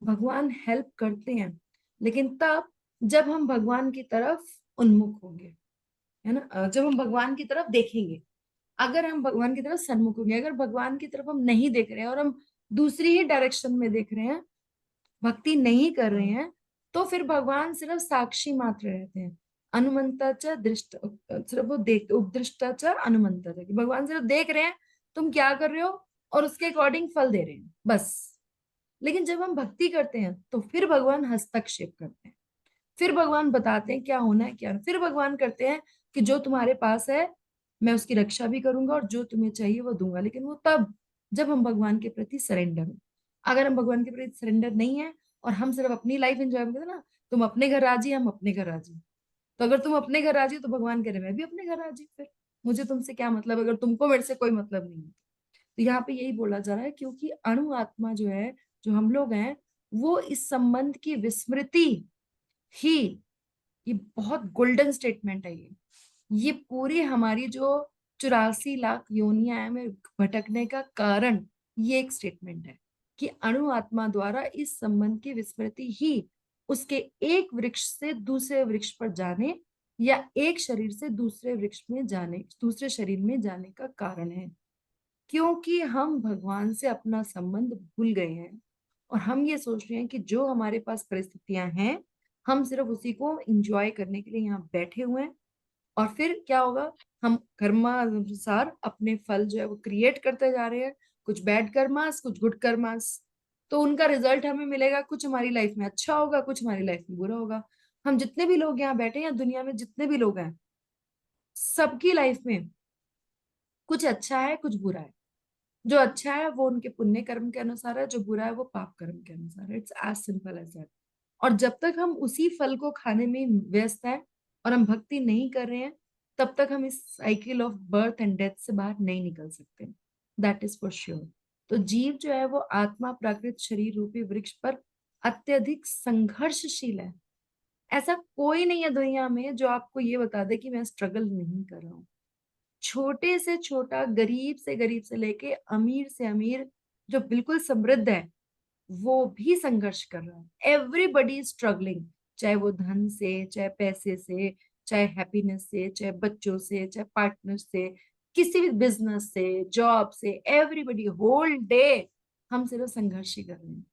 भगवान हेल्प करते हैं, लेकिन तब जब हम भगवान की तरफ उन्मुख होंगे, है ना, जब हम भगवान की तरफ देखेंगे। अगर हम भगवान की तरफ सन्मुख होंगे, अगर भगवान की तरफ हम नहीं देख रहे हैं और हम दूसरी ही डायरेक्शन में देख रहे हैं, भक्ति नहीं कर रहे हैं, तो फिर भगवान सिर्फ साक्षी मात्र रहते हैं। अनुमंता च दृष्ट, सिर्फ वो देख, उपदृष्टा च अनुमंता च, कि भगवान सिर्फ देख रहे हैं तुम क्या कर रहे हो और उसके अकॉर्डिंग फल दे रहे हैं बस। लेकिन जब हम भक्ति करते हैं तो फिर भगवान हस्तक्षेप करते हैं, फिर भगवान बताते हैं क्या होना है क्या, फिर भगवान करते हैं कि जो तुम्हारे पास है मैं उसकी रक्षा भी करूंगा और जो तुम्हें चाहिए वो दूंगा। लेकिन वो तब जब हम भगवान के प्रति सरेंडर हो। अगर हम भगवान के प्रति सरेंडर नहीं है और हम सिर्फ अपनी लाइफ एंजॉय करते हैं ना, तुम अपने घर राजी, हम अपने घर राजी, तो अगर तुम अपने घर राजी हो तो भगवान कह रहे मैं भी अपने घर राजी, फिर मुझे तुमसे क्या मतलब, अगर तुमको मेरे से कोई मतलब नहीं है। तो यहाँ पे यही बोला जा रहा है, क्योंकि अणु आत्मा जो है, जो हम लोग हैं, वो इस संबंध की विस्मृति ही, ये बहुत गोल्डन स्टेटमेंट है ये पूरी हमारी जो 84 लाख योनियां है में भटकने का कारण, ये एक स्टेटमेंट है कि अणु आत्मा द्वारा इस संबंध की विस्मृति ही उसके एक वृक्ष से दूसरे वृक्ष पर जाने या एक शरीर से दूसरे वृक्ष में जाने, दूसरे शरीर में जाने का कारण है। क्योंकि हम भगवान से अपना संबंध भूल गए हैं और हम ये सोच रहे हैं कि जो हमारे पास परिस्थितियां हैं हम सिर्फ उसी को एंजॉय करने के लिए यहाँ बैठे हुए हैं। और फिर क्या होगा, हम कर्मानुसार अपने फल जो है वो क्रिएट करते जा रहे हैं, कुछ बैड कर्मास, कुछ गुड कर्मास। तो उनका रिजल्ट हमें मिलेगा, कुछ हमारी लाइफ में अच्छा होगा, कुछ हमारी लाइफ में बुरा होगा। हम जितने भी लोग यहाँ बैठे हैं या दुनिया में जितने भी लोग हैं, सबकी लाइफ में कुछ अच्छा है कुछ बुरा है। जो अच्छा है वो उनके पुण्य कर्म के अनुसार है, जो बुरा है वो पाप कर्म के अनुसार है। It's as simple as that. और जब तक हम उसी फल को खाने में व्यस्त हैं और हम भक्ति नहीं कर रहे हैं, तब तक हम इस cycle of birth and death से बाहर नहीं निकल सकते। That is for sure. तो जीव जो है वो आत्मा प्राकृत शरीर रूपी वृक्ष पर अत्यधिक संघर्षशील है। ऐसा कोई नहीं है दुनिया में जो आपको ये बता दे कि मैं स्ट्रगल नहीं कर रहा हूँ। छोटे से छोटा, गरीब से लेके अमीर से अमीर, जो बिल्कुल समृद्ध है, वो भी संघर्ष कर रहा है। एवरीबडी स्ट्रगलिंग, चाहे वो धन से, चाहे पैसे से, चाहे हैप्पीनेस से, चाहे बच्चों से, चाहे पार्टनर से, किसी भी बिजनेस से, जॉब से, एवरीबडी होल डे हम सिर्फ संघर्ष ही कर रहे हैं।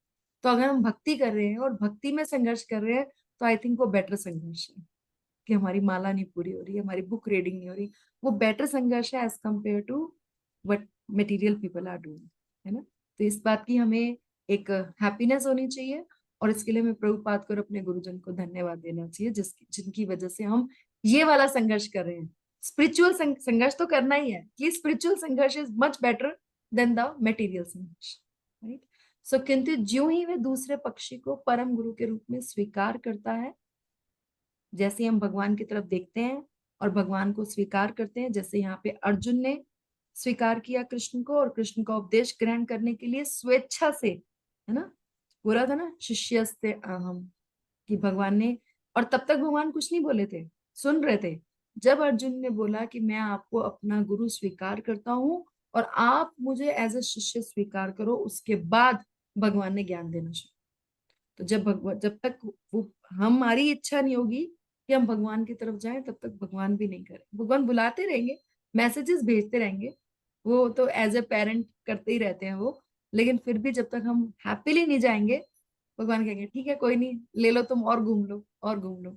तो अगर हम भक्ति कर रहे हैं और भक्ति में संघर्ष कर रहे हैं तो आई थिंक वो बेटर संघर्ष है कि हमारी माला नहीं पूरी हो रही, हमारी बुक रीडिंग नहीं हो रही। वो बेटर संघर्ष है as compared to what material people are doing, है ना। तो इस बात की हमें एक हैप्पीनेस होनी चाहिए और इसके लिए हमें प्रभुपाद को और अपने गुरुजन को धन्यवाद देना चाहिए, जिनकी वजह से हम ये वाला संघर्ष कर रहे हैं। स्पिरिचुअल संघर्ष तो करना ही है, ये स्पिरिचुअल संघर्ष is much better than the material संघर्ष, राइट। सो किंतु ज्यों ही वे दूसरे पक्षी को परम गुरु के रूप में स्वीकार करता है, जैसे हम भगवान की तरफ देखते हैं और भगवान को स्वीकार करते हैं, जैसे यहाँ पे अर्जुन ने स्वीकार किया कृष्ण को और कृष्ण का उपदेश ग्रहण करने के लिए स्वेच्छा से, है ना, बोला था ना शिष्यस्ते अहम, कि भगवान ने, और तब तक भगवान कुछ नहीं बोले थे, सुन रहे थे। जब अर्जुन ने बोला कि मैं आपको अपना गुरु स्वीकार करता हूँ और आप मुझे एज ए शिष्य स्वीकार करो, उसके बाद भगवान ने ज्ञान देना शुरू। तो जब तक वो हमारी इच्छा नहीं होगी कि हम भगवान की तरफ जाएं, तब तक भगवान भी नहीं करें। भगवान बुलाते रहेंगे, मैसेजेस भेजते रहेंगे, वो तो एज ए पेरेंट करते ही रहते हैं वो। लेकिन फिर भी जब तक हम हैप्पीली नहीं जाएंगे, भगवान कहेंगे ठीक है कोई नहीं, ले लो तुम और घूम लो और घूम लो।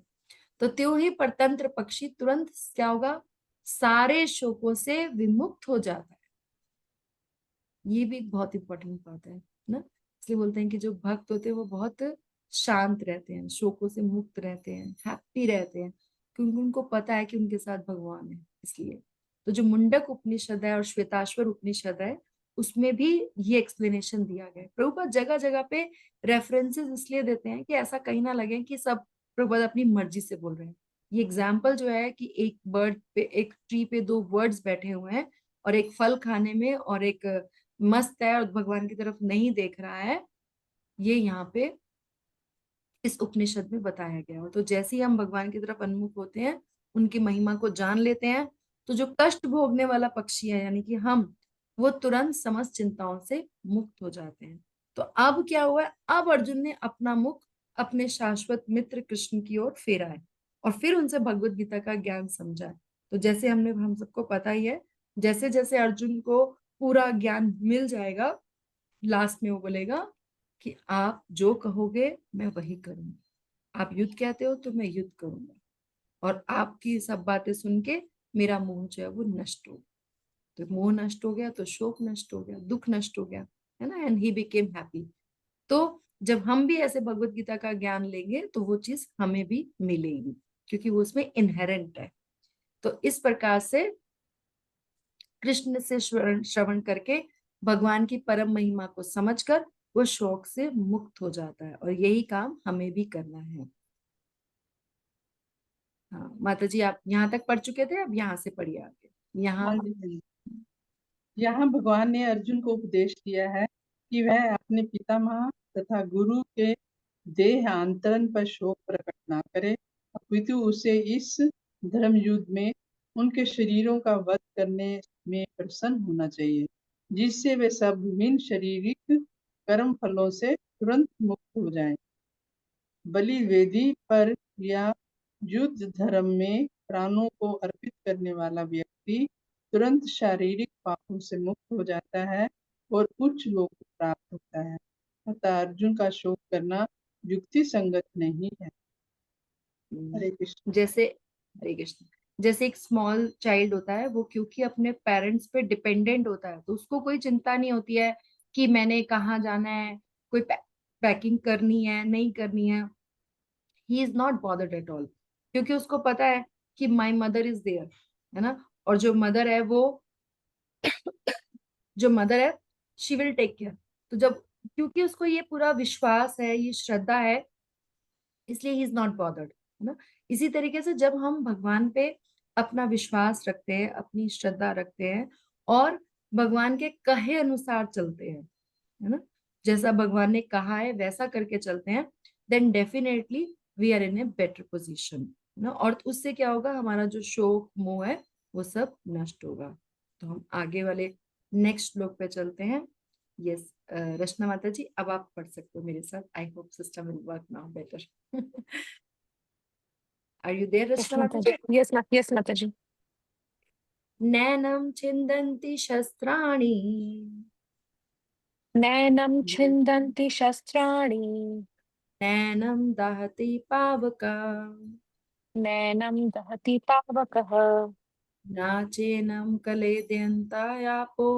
तो त्यों ही परतंत्र पक्षी तुरंत क्या होगा, सारे शोकों से विमुक्त हो जाता है। ये भी बहुत इंपॉर्टेंट बात है ना। इसलिए बोलते हैं कि जो भक्त होते हैं वो बहुत शांत रहते हैं, शोकों से मुक्त रहते हैं, हैप्पी रहते हैं, क्योंकि उनको पता है कि उनके साथ भगवान है। इसलिए तो जो मुंडक उपनिषद है और श्वेताश्वर उपनिषद है, उसमें भी ये एक्सप्लेनेशन दिया गया है। प्रभुपाद जगह जगह पे रेफरेंसेस इसलिए देते हैं कि ऐसा कहीं ना लगे कि सब प्रभुपाद अपनी मर्जी से बोल रहे हैं। ये एग्जाम्पल जो है कि एक बर्ड पे, एक ट्री पे दो बर्ड्स बैठे हुए हैं और एक फल खाने में और एक मस्त है और भगवान की तरफ नहीं देख रहा है, ये यहाँ पे इस उपनिषद में बताया गया हो। तो जैसे ही हम भगवान की तरफ उन्मुख होते हैं, उनकी महिमा को जान लेते हैं, तो जो कष्ट भोगने वाला पक्षी है यानी कि हम, वो तुरंत समस्त चिंताओं से मुक्त हो जाते हैं। तो अब क्या हुआ है, अब अर्जुन ने अपना मुख अपने शाश्वत मित्र कृष्ण की ओर फेरा है और फिर उनसे भगवत गीता का ज्ञान समझा है। तो जैसे हम सबको पता ही है, जैसे जैसे अर्जुन को पूरा ज्ञान मिल जाएगा, लास्ट में वो बोलेगा कि आप जो कहोगे मैं वही करूंगा, आप युद्ध कहते हो तो मैं युद्ध करूंगा, और आपकी सब बातें सुन के मेरा मोह जो है वो नष्ट हो, तो मोह नष्ट हो गया तो शोक नष्ट हो गया, दुख नष्ट हो गया, है ना, एंड ही बिकेम हैप्पी। तो जब हम भी ऐसे भगवत गीता का ज्ञान लेंगे तो वो चीज हमें भी मिलेगी, क्योंकि वो उसमें इनहेरेंट है। तो इस प्रकार से कृष्ण से श्रवण श्रवण करके भगवान की परम महिमा को समझकर वो शोक से मुक्त हो जाता है, और यही काम हमें भी करना है। हाँ माता जी, आप यहाँ तक पढ़ चुके थे, अब यहाँ से पढ़िए आगे। यहाँ हाँ जी, हाँ जी। यहाँ भगवान ने अर्जुन को उपदेश दिया है कि वह अपने पितामह तथा गुरु के देहांतरण पर शोक प्रकट ना करे, अपितु उसे इस धर्म युद्ध में उनके शरीरों का वध करने में प्रसन्न होना चाहिए, जिससे वे सब विभिन्न शारीरिक कर्म फलों से तुरंत मुक्त हो जाएं। बलि वेदी पर या युद्ध धर्म में प्राणों को अर्पित करने वाला व्यक्ति तुरंत शारीरिक पापों से मुक्त हो जाता है और उच्च लोक को प्राप्त होता है। अतः अर्जुन का शोक करना युक्ति संगत नहीं है। हरे कृष्ण। जैसे, हरे कृष्ण, जैसे एक स्मॉल चाइल्ड होता है, वो क्योंकि अपने पेरेंट्स पे डिपेंडेंट होता है तो उसको कोई चिंता नहीं होती है कि मैंने कहाँ जाना है, कोई पैकिंग करनी है नहीं करनी है। He is not bothered at all, क्योंकि उसको पता है कि माई मदर इज देयर, है ना, और जो मदर है वो, जो मदर है शी विल टेक केयर। तो जब, क्योंकि उसको ये पूरा विश्वास है, ये श्रद्धा है, इसलिए ही इज नॉट बॉदर्ड, है ना। इसी तरीके से जब हम भगवान पे अपना विश्वास रखते हैं, अपनी श्रद्धा रखते हैं, और भगवान के कहे अनुसार चलते हैं, है ना, जैसा भगवान ने कहा है वैसा करके चलते हैं, then definitely we are in a better position, है ना। और उससे क्या होगा, हमारा जो शोक मोह है वो सब नष्ट होगा। तो हम आगे वाले नेक्स्ट श्लोक पे चलते हैं। यस, रचना माता जी, अब आप पढ़ सकते हो मेरे साथ। I hope system will work now better. Are you there yes Rachna माता माता जी? जी, यस माता जी। नैनम छिन्दन्ति शस्त्राणि, नैनं छिन्दन्ति शस्त्राणि, नैनम दहति पावका, नैनं दहति पावकः, नाचेनं कलेदयन्तायापो,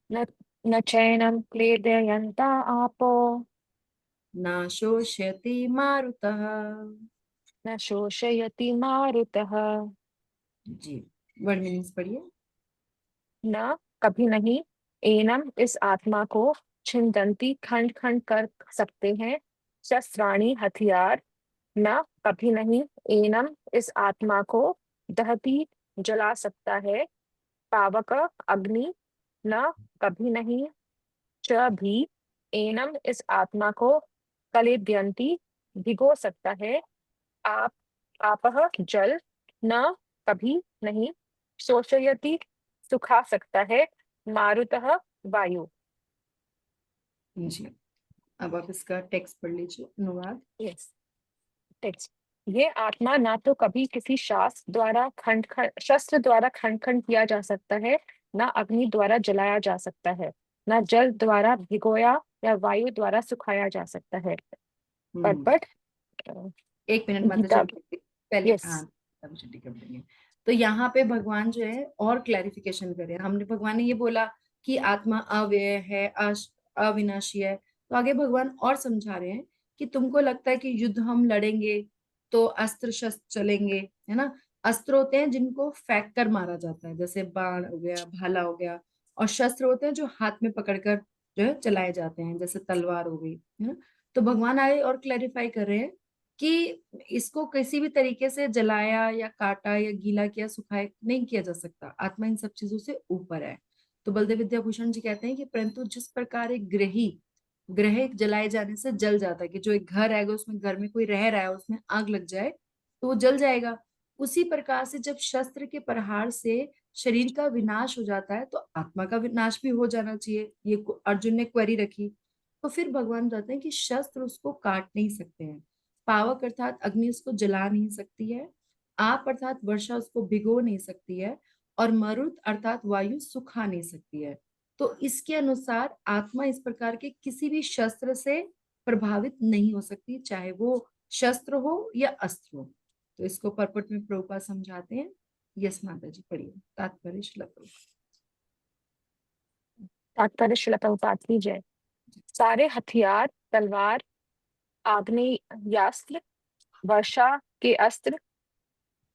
न न चैनं क्लेदयन्ता आपो, न शोष्यति मारुतः। न शोषयति मारुतः। जी, वर्ड मीनिंग्स पढ़िए। न कभी नहीं, एनम इस आत्मा को, छिन्दन्ति खंड खंड कर सकते हैं, शस्त्राणि हथियार, न कभी नहीं, एनम इस आत्मा को, दहती जला सकता है, पावक अग्नि, न कभी नहीं, च भी, एनम इस आत्मा को, कलेद्यंती भिगो सकता है, आप आपह जल, न कभी नहीं, शोषयति सुखा सकता है, मारुतः वायु। जी, अब आप इसका टेक्स्ट पढ़ लीजिए, अनुवाद। Yes, text. ये आत्मा ना तो कभी किसी शास्त्र द्वारा खंड खंड शस्त्र द्वारा खंड खंड किया जा सकता है, ना अग्नि द्वारा जलाया जा सकता है, ना जल द्वारा भिगोया या वायु द्वारा सुखाया जा सकता है। हम्म, पर एक मिनट माता गीता। जी, पहले यस। हाँ तब छुट्टी कर देंगे। तो यहाँ पे भगवान जो है और क्लैरिफिकेशन करे, हमने, भगवान ने ये बोला कि आत्मा अव्यय है, अविनाशी है, तो आगे भगवान और समझा रहे हैं कि तुमको लगता है कि युद्ध हम लड़ेंगे तो अस्त्र शस्त्र चलेंगे, है ना। अस्त्र होते हैं जिनको फेंक कर मारा जाता है, जैसे बाण हो गया, भाला हो गया, और शस्त्र होते हैं जो हाथ में पकड़कर जो है चलाए जाते हैं, जैसे तलवार हो गई, है ना। तो भगवान आए और क्लैरिफाई कर रहे हैं कि इसको किसी भी तरीके से जलाया या काटा या गीला किया, सुखाया नहीं किया जा सकता, आत्मा इन सब चीजों से ऊपर है। तो बलदेव विद्याभूषण जी कहते हैं कि परंतु जिस प्रकार एक ग्रह जलाए जाने से जल जाता है, कि जो एक घर है, अगर उसमें घर में कोई रह रहा है, उसमें आग लग जाए तो वो जल जाएगा, उसी प्रकार से जब शस्त्र के प्रहार से शरीर का विनाश हो जाता है तो आत्मा का विनाश भी हो जाना चाहिए, ये अर्जुन ने क्वेरी रखी। तो फिर भगवान बताते हैं कि शस्त्र उसको काट नहीं सकते हैं, पावक अर्थात अग्नि उसको जला नहीं सकती है, आप अर्थात वर्षा उसको भिगो नहीं सकती है, और मरुत अर्थात वायु सुखा नहीं सकती है। तो इसके अनुसार आत्मा इस प्रकार के किसी भी शस्त्र से प्रभावित नहीं हो सकती, चाहे वो शस्त्र हो या अस्त्र हो। तो इसको परपट में प्रभुपाद समझाते हैं। यस माता जी, पढ़िए तात्पर्य श्रील प्रभुपाद। तात्पर्य श्रील प्रभुपाद की जय। सारे हथियार, तलवार, आग्नेयास्त्र, वर्षा के अस्त्र,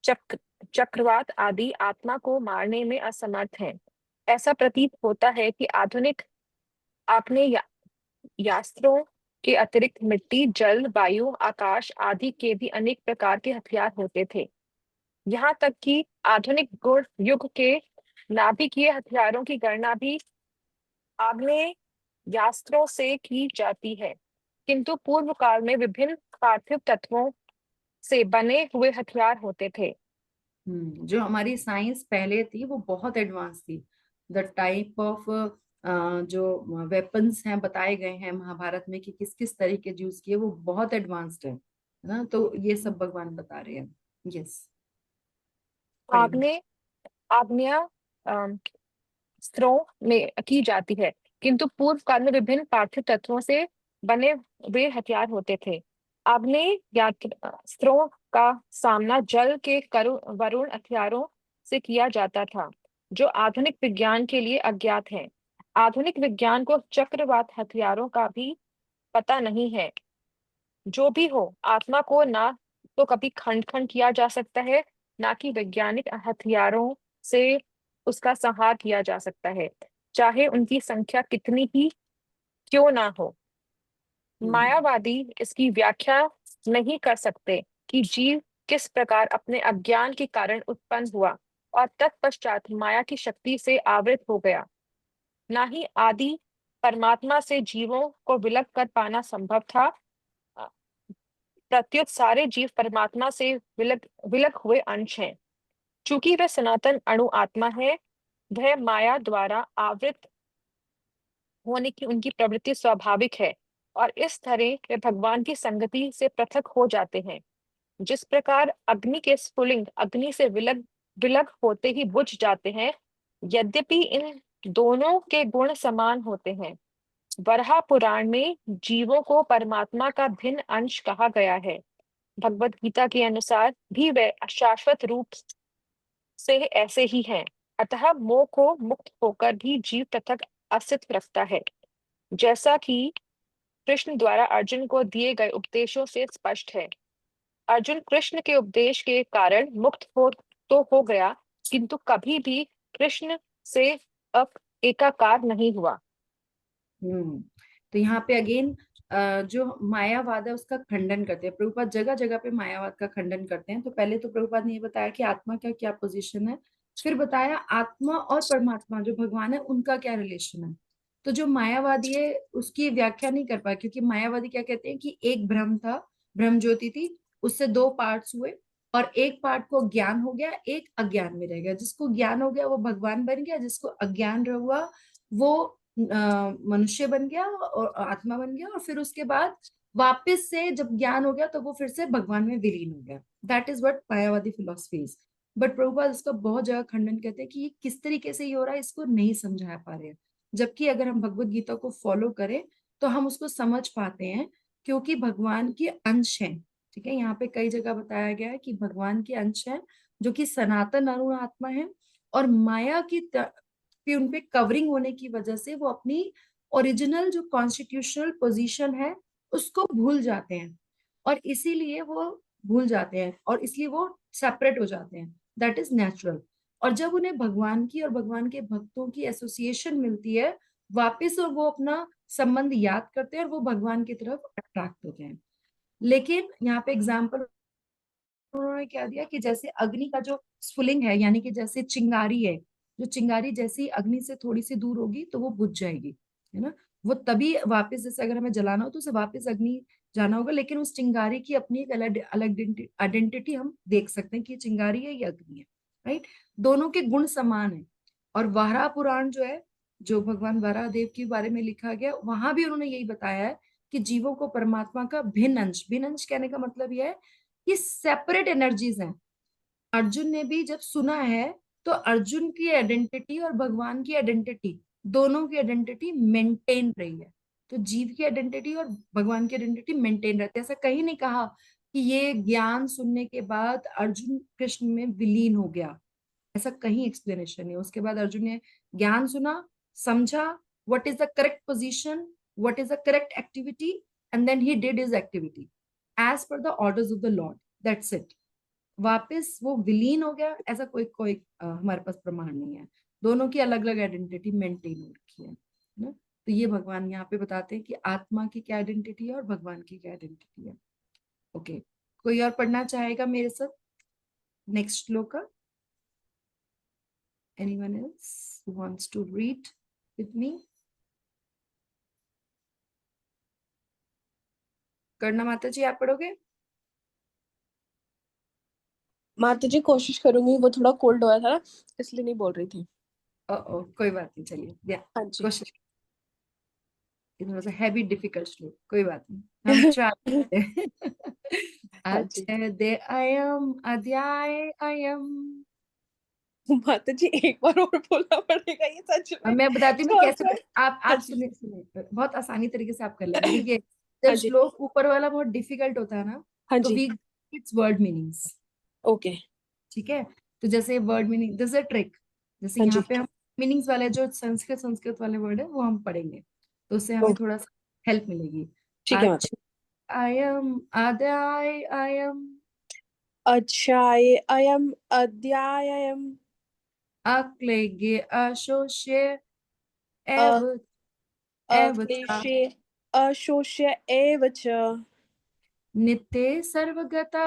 चक्र चक्रवात आदि आत्मा को मारने में असमर्थ हैं। ऐसा प्रतीत होता है कि आधुनिक आग्नेयास्त्रों के अतिरिक्त मिट्टी, जल, वायु, आकाश आदि के भी अनेक प्रकार के हथियार होते थे। यहाँ तक कि आधुनिक गुण युग के नाभिकीय हथियारों की गणना भी आग्नेयास्त्रों से की जाती है, किंतु पूर्व काल में विभिन्न पार्थिव तत्वों से बने हुए हथियार होते थे। जो हमारी साइंस पहले थी वो बहुत एडवांस थी। द टाइप ऑफ जो वेपन्स हैं बताए गए हैं महाभारत में कि किस किस तरीके यूज किए, वो बहुत एडवांस्ड है ना। तो ये सब भगवान बता रहे हैं। यस, आग्नेय आग्नेय अम, अस्त्रों में की जाती है, किंतु पूर्व काल में विभिन्न पार्थिव तत्वों से बने हुए हथियार होते थे। अस्त्रों का सामना जल के वरुण हथियारों से किया जाता था, जो आधुनिक विज्ञान के लिए अज्ञात है। आधुनिक विज्ञान को चक्रवात हथियारों का भी पता नहीं है। जो भी हो, आत्मा को ना तो कभी खंड खंड किया जा सकता है, ना कि वैज्ञानिक हथियारों से उसका संहार किया जा सकता है, चाहे उनकी संख्या कितनी ही क्यों ना हो। मायावादी इसकी व्याख्या नहीं कर सकते कि जीव किस प्रकार अपने अज्ञान के कारण उत्पन्न हुआ और तत्पश्चात माया की शक्ति से आवृत हो गया। ना ही आदि परमात्मा से जीवों को विलग कर पाना संभव था। प्रत्युत सारे जीव परमात्मा से विलग विलग हुए अंश हैं। चूंकि वह सनातन अणु आत्मा है, वह माया द्वारा आवृत होने की उनकी प्रवृत्ति स्वाभाविक है, और इस तरह वे भगवान की संगति से पृथक हो जाते हैं। जिस प्रकार अग्नि के स्फुलिंग अग्नि से विलग विलग होते ही बुझ जाते हैं, यद्यपि इन दोनों के गुण समान होते हैं। वराह पुराण में जीवों को परमात्मा का भिन्न अंश कहा गया है। भगवत गीता के अनुसार भी वे शाश्वत रूप से ऐसे ही हैं। अतः मोह को मुक्त होकर भी जीव पृथक अस्तित्व रखता है, जैसा कि कृष्ण द्वारा अर्जुन को दिए गए उपदेशों से स्पष्ट है। अर्जुन कृष्ण के उपदेश के कारण मुक्त हो गया, किंतु कभी भी कृष्ण से एकाकार नहीं हुआ। तो यहाँ पे अगेन जो मायावाद है उसका खंडन करते हैं प्रभुपाद। जगह जगह पे मायावाद का खंडन करते हैं। तो पहले तो प्रभुपाद ने ये बताया कि आत्मा का क्या पोजीशन है, फिर बताया आत्मा और परमात्मा जो भगवान है उनका क्या रिलेशन है। तो जो मायावादी है उसकी व्याख्या नहीं कर पाए, क्योंकि मायावादी क्या कहते हैं कि एक ब्रह्म था, ब्रह्म ज्योति थी, उससे दो पार्ट्स हुए और एक पार्ट को ज्ञान हो गया, एक अज्ञान में रह गया। जिसको ज्ञान हो गया वो भगवान बन गया, जिसको अज्ञान हुआ वो मनुष्य बन गया और आत्मा बन गया, और फिर उसके बाद वापस से जब ज्ञान हो गया तो वो फिर से भगवान में विलीन हो गया। That is what Mayavadi philosophy is. But Prabhupada इसका बहुत जगह खंडन करते हैं कि ये किस तरीके से ये हो रहा है, इसको नहीं समझा पा रहे हैं। जबकि अगर हम भगवत गीता को फॉलो करें तो हम उसको समझ पाते हैं, क्योंकि भगवान के अंश हैं। ठीक है, यहाँ पे कई जगह बताया गया है कि भगवान के अंश हैं जो कि सनातन अरुण आत्मा है, और माया की उनपे कवरिंग होने की वजह से वो अपनी ओरिजिनल जो कॉन्स्टिट्यूशनल पोजीशन है उसको भूल जाते हैं, और इसीलिए वो भूल जाते हैं और इसलिए वो सेपरेट हो जाते हैं। That is natural. और जब उन्हें भगवान की और भगवान के भक्तों की एसोसिएशन मिलती है वापिस, और वो अपना संबंध याद करते हैं और वो भगवान की तरफ अट्रैक्ट होते हैं। लेकिन यहाँ पे एग्जाम्पल उन्होंने क्या दिया कि जैसे अग्नि का जो स्फुलिंग है, यानी कि जैसे चिंगारी है, जो चिंगारी जैसी अग्नि से थोड़ी सी दूर होगी तो वो बुझ जाएगी, है ना। वो तभी वापस, जैसे अगर हमें जलाना हो तो उसे वापस अग्नि जाना होगा, लेकिन उस चिंगारी की अपनी एक अलग अलग आइडेंटिटी हम देख सकते हैं कि ये चिंगारी है, ये अग्नि है। राइट, दोनों के गुण समान है। और वाराह पुराण जो है, जो भगवान वाराह देव के बारे में लिखा गया, वहां भी उन्होंने यही बताया है कि जीवों को परमात्मा का भिन्न अंश कहने का मतलब यह है ये सेपरेट एनर्जीज हैं। अर्जुन ने भी जब सुना है तो अर्जुन की आइडेंटिटी और भगवान की आइडेंटिटी, दोनों की आइडेंटिटी मेंटेन रही है। तो जीव की आइडेंटिटी और भगवान की आइडेंटिटी मेंटेन रहती है। ऐसा कहीं नहीं कहा कि ये ज्ञान सुनने के बाद अर्जुन कृष्ण में विलीन हो गया, ऐसा कहीं एक्सप्लेनेशन है। उसके बाद अर्जुन ने ज्ञान सुना, समझा what is the correct position, what is the correct activity, and then he did his activity as per the orders of the Lord, that's it. वापस वो विलीन हो गया, ऐसा कोई कोई हमारे पास प्रमाण नहीं है। दोनों की अलग अलग आइडेंटिटी मेंटेन हो रखी है ना। तो ये भगवान यहाँ पे बताते हैं कि आत्मा की क्या आइडेंटिटी है और भगवान की क्या आइडेंटिटी है। ओके, कोई और पढ़ना चाहेगा मेरे साथ नेक्स्ट श्लोक? Anyone else who wants to read with me? करना माता जी, आप पढ़ोगे? माता जी कोशिश करूंगी, वो थोड़ा कोल्ड हुआ था ना इसलिए नहीं बोल रही थी। कोई बात नहीं, चलिए हाँ जी। कोशिश। थोड़ा सा हैवी डिफिकल्ट श्लोक, कोई बात नहीं, हम ट्राई। हाँ जी। अच्छे अयम अध्याय अयम। माता जी एक बार और बोलना पड़ेगा ये सच और में। मैं बताती हूँ मैं कैसे आप हाँ आप जी। सुनिए सुनिए, बहुत आसानी तरीके से आप कर लेंगे, क्योंकि जब हाँ जी। श्लोक ऊपर वाला बहुत डिफिकल्ट होता है ना, हाँ तो जी। We it's word meanings. Okay. ठीक है, तो जैसे word meaning, this is a trick. जैसे हाँ यहाँ जी। पे हम मीनिंग्स वाले जो संस्कृत संस्कृत वाले वर्ड है वो हम पढ़ेंगे, तो उससे हमें ओके, थोड़ा सा हेल्प मिलेगी। ठीक है माता। अच्छा, अयम अध्याय अयम अध्याय अयम अध्यायम अक्लेगे अशोष्य एव एव च अक्लेशे अशोष्य एव च नित्ये सर्वगता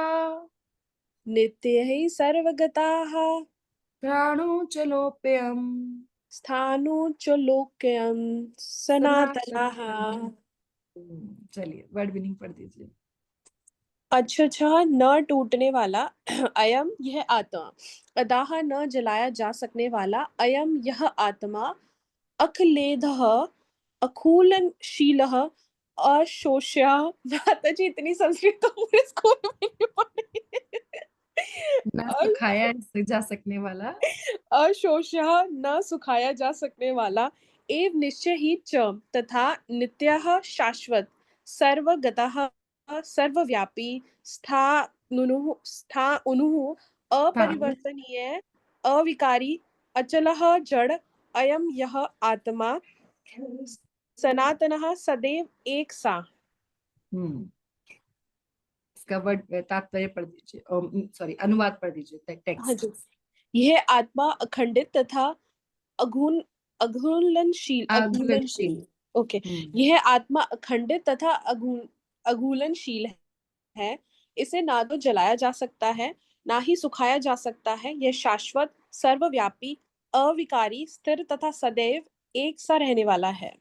नित्यैः सर्वगताः प्राणोचलोप्यम स्थाणुचलोक्यं सनातनः। चलिए वर्ड मीनिंग पढ़ दीजिए। अच्छा न टूटने वाला अयम यह आत्मा, अदाह न जलाया जा सकने वाला अयम यह आत्मा, अखलेदः अखूलनशीलः अशोष्य। माता जी इतनी संस्कृत तो पूरे स्कूल में नहीं पढ़ी। ना सुखाया जा सकने वाला, अशोष्य न सुखाया जा सकने वाला, एव निश्चय ही च तथा नित्यः शाश्वत सर्वगतः सर्वव्यापी स्थाणुः स्थाणु अपरिवर्तनीय अविकारी अचलः जड़ अयम यह आत्मा सनातनः सदैव एक सा। हम्म इसका वर्ड तात्पर्य पढ़ दीजिए, सॉरी अनुवाद पढ़ दीजिए हाँ टेक्स्ट। जी। यह आत्मा अखंडित तथा अघून अघूलनशील अघुलनशील। अघूलनशील ओके। यह आत्मा अखंडित तथा अघूलनशील है। इसे ना तो जलाया जा सकता है, ना ही सुखाया जा सकता है। यह शाश्वत सर्वव्यापी अविकारी स्थिर तथा सदैव एक सा रहने वाला है।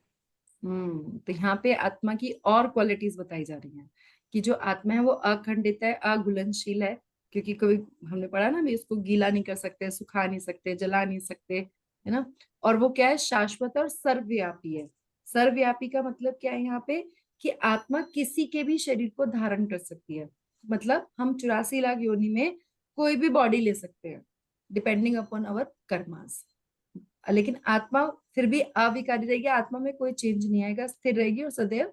तो यहाँ पे आत्मा की और क्वालिटीज बताई जा रही हैं कि जो आत्मा है वो अखंडित है, अघुलनशील है, क्योंकि कभी हमने पढ़ा ना भी इसको गीला नहीं कर सकते, सुखा नहीं सकते, जला नहीं सकते, है ना। और वो क्या है, शाश्वत और सर्वव्यापी है। सर्वव्यापी का मतलब क्या है यहाँ पे, कि आत्मा किसी के भी शरीर को धारण कर सकती है। मतलब हम 84 लाख योनि में कोई भी बॉडी ले सकते हैं, डिपेंडिंग अपॉन अवर कर्मास। लेकिन आत्मा फिर भी अविकारी रहेगी, आत्मा में कोई चेंज नहीं आएगा, स्थिर रहेगी और सदैव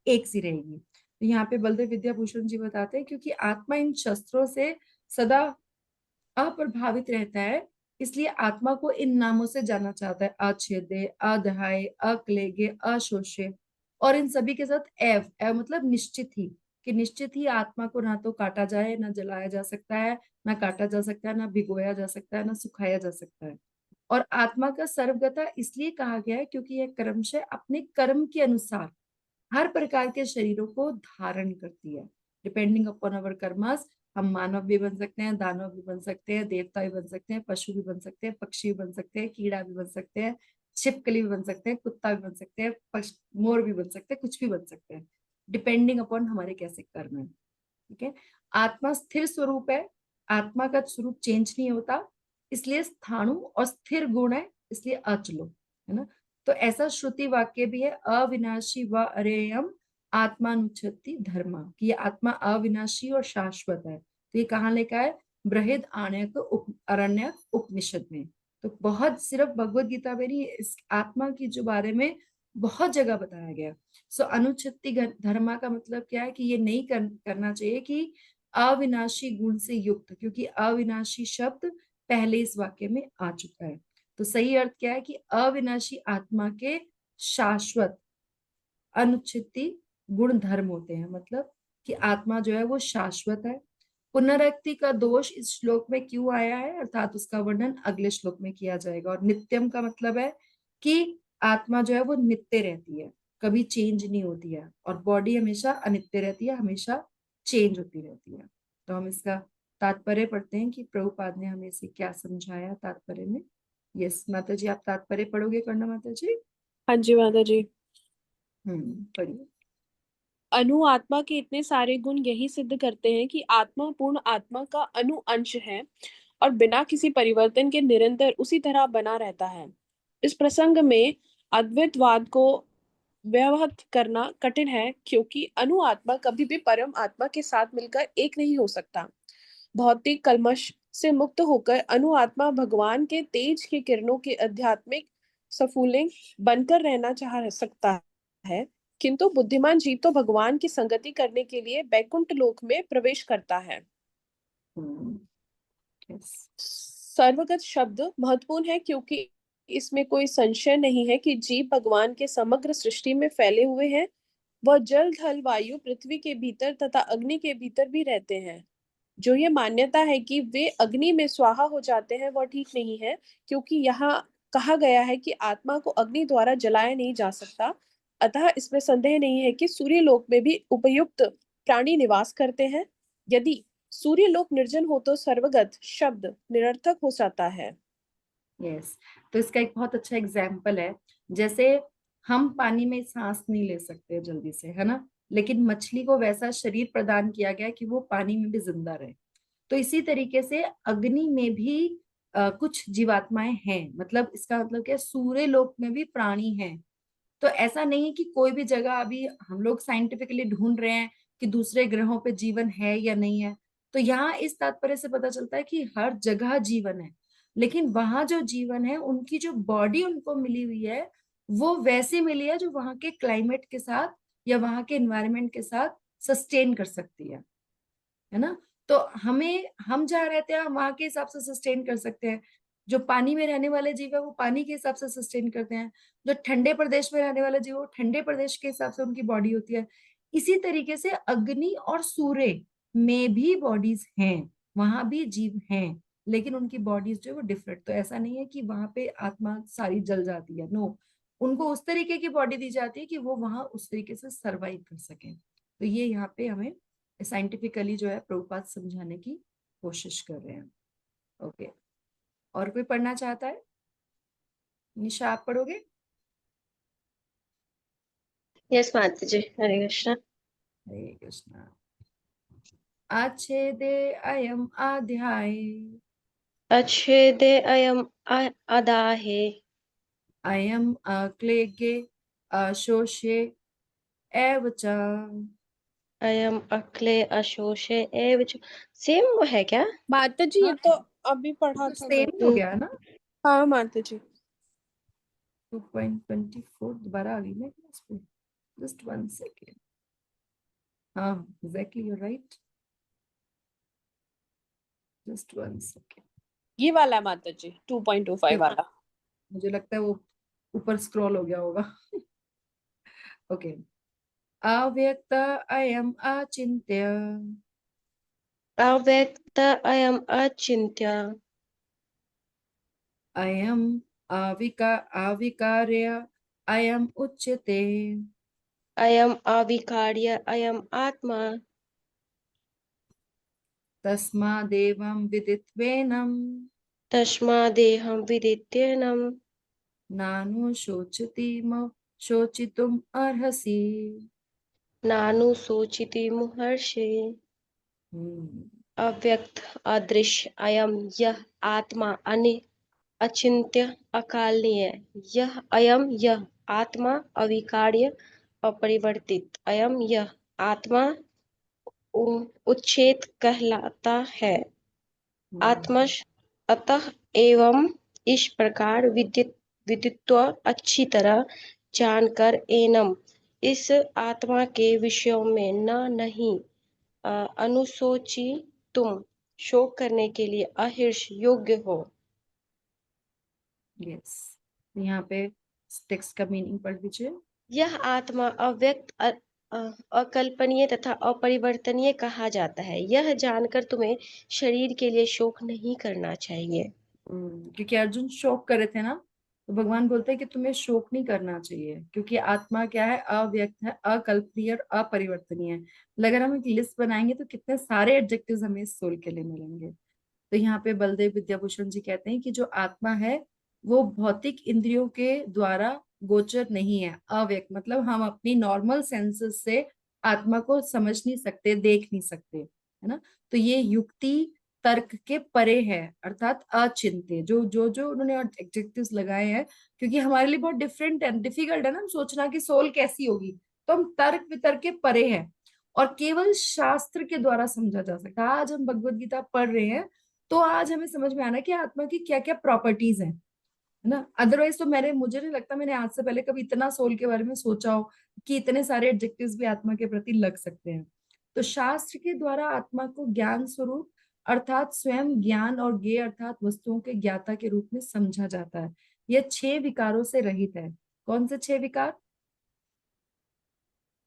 एक सी रहेगी। तो यहाँ पे बलदेव विद्याभूषण जी बताते हैं, क्योंकि आत्मा इन शस्त्रों से सदा अप्रभावित रहता है, इसलिए आत्मा को इन नामों से जाना चाहता है, अच्छेद्य, अदहाय, अक्लेगे, अशोष्य। और इन सभी के साथ एव एव मतलब निश्चित ही, कि निश्चित ही आत्मा को ना तो काटा जाए, ना जलाया जा सकता है, ना काटा जा सकता है, ना भिगोया जा सकता है, ना सुखाया जा सकता है। और आत्मा का सर्वगता इसलिए कहा गया है क्योंकि यह क्रमशः अपने कर्म के अनुसार हर प्रकार के शरीरों को धारण करती है, डिपेंडिंग अपॉन अवर कर्मास। हम मानव भी बन सकते हैं, दानव भी बन सकते हैं, देवता भी बन सकते हैं, पशु भी बन सकते हैं, पक्षी भी बन सकते हैं, कीड़ा भी बन सकते हैं, छिपकली भी बन सकते हैं, कुत्ता भी बन सकते हैं, मोर भी बन सकते हैं, कुछ भी बन सकते हैं, डिपेंडिंग अपॉन हमारे कैसे कर्म है। ठीक है, आत्मा स्थिर स्वरूप है, आत्मा का स्वरूप चेंज नहीं होता, इसलिए स्थाणु, और स्थिर गुण है इसलिए अचलो, है ना। तो ऐसा श्रुति वाक्य भी है, अविनाशी व अरेयम आत्मानुच्छति धर्मा, कि ये आत्मा अविनाशी और शाश्वत है। तो ये कहाँ लिखा है, बृहद अरण्यक उपनिषद में। तो बहुत सिर्फ भगवत गीता में नहीं, इस आत्मा की जो बारे में बहुत जगह बताया गया। सो अनुच्छत्ति धर्मा का मतलब क्या है कि ये नहीं करना चाहिए कि अविनाशी गुण से युक्त, क्योंकि अविनाशी शब्द पहले इस वाक्य में आ चुका है। तो सही अर्थ क्या है कि अविनाशी आत्मा के शाश्वत अनुच्छिति गुण धर्म होते हैं, मतलब कि आत्मा जो है वो शाश्वत है। पुनरुक्ति का दोष इस श्लोक में क्यों आया है, अर्थात उसका वर्णन अगले श्लोक में किया जाएगा। और नित्यम का मतलब है कि आत्मा जो है वो नित्य रहती है, कभी चेंज नहीं होती है, और बॉडी हमेशा अनित्य रहती है, हमेशा चेंज होती रहती है। तो हम इसका तात्पर्य पढ़ते हैं कि प्रभुपाद ने हमें इसे क्या समझाया तात्पर्य में। यस माता जी, आप तात्पर्य पढ़ोगे करना माता जी? हाँ जी माता जी। पढ़िए। अनु आत्मा के इतने सारे गुण यही सिद्ध करते हैं कि आत्मा पूर्ण आत्मा का अनु अंश है और बिना किसी परिवर्तन के निरंतर उसी तरह बना रहता है। इस प्रसंग में अद्वैतवाद को व्याहत करना कठिन है, क्योंकि अनु आत्मा कभी भी परम आत्मा के साथ मिलकर एक नहीं हो सकता। भौतिक कल्मश से मुक्त होकर अनु आत्मा भगवान के तेज के किरणों के आध्यात्मिक सफुलिंग बनकर रहना चाह सकता है, किंतु बुद्धिमान जीव तो भगवान की संगति करने के लिए बैकुंठ लोक में प्रवेश करता है। सर्वगत शब्द महत्वपूर्ण है, क्योंकि इसमें कोई संशय नहीं है कि जीव भगवान के समग्र सृष्टि में फैले हुए हैं। वह जल थल वायु पृथ्वी के भीतर तथा अग्नि के भीतर भी रहते हैं। जो ये मान्यता है कि वे अग्नि में स्वाहा हो जाते हैं, वह ठीक नहीं है, क्योंकि यहाँ कहा गया है कि आत्मा को अग्नि द्वारा जलाया नहीं जा सकता। अतः इसमें संदेह नहीं है कि सूर्य लोक में भी उपयुक्त प्राणी निवास करते हैं। यदि सूर्य लोक निर्जन हो तो सर्वगत शब्द निरर्थक हो जाता है। यस, तो इसका एक बहुत अच्छा एग्जाम्पल है, जैसे हम पानी में सांस नहीं ले सकते जल्दी से, है ना, लेकिन मछली को वैसा शरीर प्रदान किया गया कि वो पानी में भी जिंदा रहे। तो इसी तरीके से अग्नि में भी कुछ जीवात्माएं हैं, मतलब इसका मतलब क्या, सूर्य लोक में भी प्राणी हैं। तो ऐसा नहीं है कि कोई भी जगह अभी हम लोग साइंटिफिकली ढूंढ रहे हैं कि दूसरे ग्रहों पे जीवन है या नहीं है। तो यहाँ इस तात्पर्य से पता चलता है कि हर जगह जीवन है, लेकिन वहां जो जीवन है उनकी जो बॉडी उनको मिली हुई है वो वैसे मिली है जो वहां के क्लाइमेट के साथ या वहां के एनवायरनमेंट के साथ सस्टेन कर सकती है ना। तो हम जहाँ रहते हैं हम वहां के हिसाब से सस्टेन कर सकते हैं। जो पानी में रहने वाले जीव है वो पानी के हिसाब से सस्टेन करते हैं। जो ठंडे प्रदेश में रहने वाले जीव वो ठंडे प्रदेश के हिसाब से उनकी बॉडी होती है। इसी तरीके से अग्नि और सूर्य में भी बॉडीज हैं, वहां भी जीव हैं, लेकिन उनकी बॉडीज जो है वो डिफरेंट। तो ऐसा नहीं है कि वहां पे आत्मा सारी जल जाती है, नो, उनको उस तरीके की बॉडी दी जाती है कि वो वहां उस तरीके से सर्वाइव कर सके। तो ये यहाँ पे हमें साइंटिफिकली जो है प्रभुपाद समझाने की कोशिश कर रहे हैं। ओके, और कोई पढ़ना चाहता है? निशा आप पढ़ोगे? यस माता जी, हरे कृष्णा। हरे कृष्णा। आच्छेदे अयम अध्याय अच्छेदे अयम अदाहे अयम अक्लेगे अशोषे एव च। अयम अक्ले अशोषे एव च। सेम वो है क्या? माता जी ये हाँ, तो अभी पढ़ा तो था सेम हो गया ना। हाँ माता जी। 2.24 दोबारा आ गई ना क्लास पे, जस्ट 1 सेकेंड। हाँ exactly, you right, just 1 second. ये वाला माता जी 2.25 वाला। मुझे लगता है वो ऊपर स्क्रॉल हो गया होगा। ओके, अव्यक्त अयम अचिन्त्य अव्यक्त अयम अचिन्त्य अयम अविकार्य अयम उच्यते। अयम अविकार्य अयम आत्मा तस्मादेवं विदित्वेनं तस्मादेहं विदित्येनं शोचितुम् अर्हसि। नानुशोचिति मुहर्षि। अव्यक्त अदृश्य अयम यह आत्मा अचिन्त्य अकालनीय यह अयम यह आत्मा अविकार्य अपरिवर्तित अयम यह आत्मा उच्छेद कहलाता है। आत्मश अतः एवं इस प्रकार विदित्व अच्छी तरह जानकर एनम इस आत्मा के विषयों में नहीं अनुशोची तुम शोक करने के लिए अहिर्ष योग्य हो। यस, यहाँ पे टेक्स्ट का मीनिंग पढ़ दीजिए। यह आत्मा अव्यक्त अकल्पनीय तथा अपरिवर्तनीय कहा जाता है। यह जानकर तुम्हें शरीर के लिए शोक नहीं करना चाहिए। क्योंकि अर्जुन शोक कर रहे थे ना, तो भगवान बोलते हैं कि तुम्हें शोक नहीं करना चाहिए, क्योंकि आत्मा क्या है, अव्यक्त है, अकल्पनीय और अपरिवर्तनीय है। अगर हम एक लिस्ट बनाएंगे तो कितने सारे एडजेक्टिव्स हमें इस सोल के लिए मिलेंगे। तो यहाँ पे बलदेव विद्याभूषण जी कहते हैं कि जो आत्मा है वो भौतिक इंद्रियों के द्वारा गोचर नहीं है। अव्यक्त मतलब हम अपनी नॉर्मल सेंसेस से आत्मा को समझ नहीं सकते, देख नहीं सकते, है ना। तो ये युक्ति तर्क के परे है, अर्थात अचिंत्य। जो जो जो उन्होंने एडजेक्टिव्स लगाए हैं, क्योंकि हमारे लिए बहुत डिफरेंट है, डिफिकल्ट है ना सोचना कि सोल कैसी होगी, तो हम तर्क वितर्क के परे हैं और केवल शास्त्र के द्वारा समझा जा सकता है। आज हम भगवत गीता पढ़ रहे हैं तो आज हमें समझ में आना कि आत्मा की क्या क्या प्रॉपर्टीज हैं, है ना। अदरवाइज तो मुझे नहीं लगता मैंने आज से पहले कभी इतना सोल के बारे में सोचा हो कि इतने सारे एडजेक्टिव्स भी आत्मा के प्रति लग सकते हैं। तो शास्त्र के द्वारा आत्मा को ज्ञान स्वरूप अर्थात स्वयं ज्ञान और ज्ञेय अर्थात वस्तुओं के ज्ञाता के रूप में समझा जाता है। यह 6 विकारों से रहित है। कौन से 6 विकार,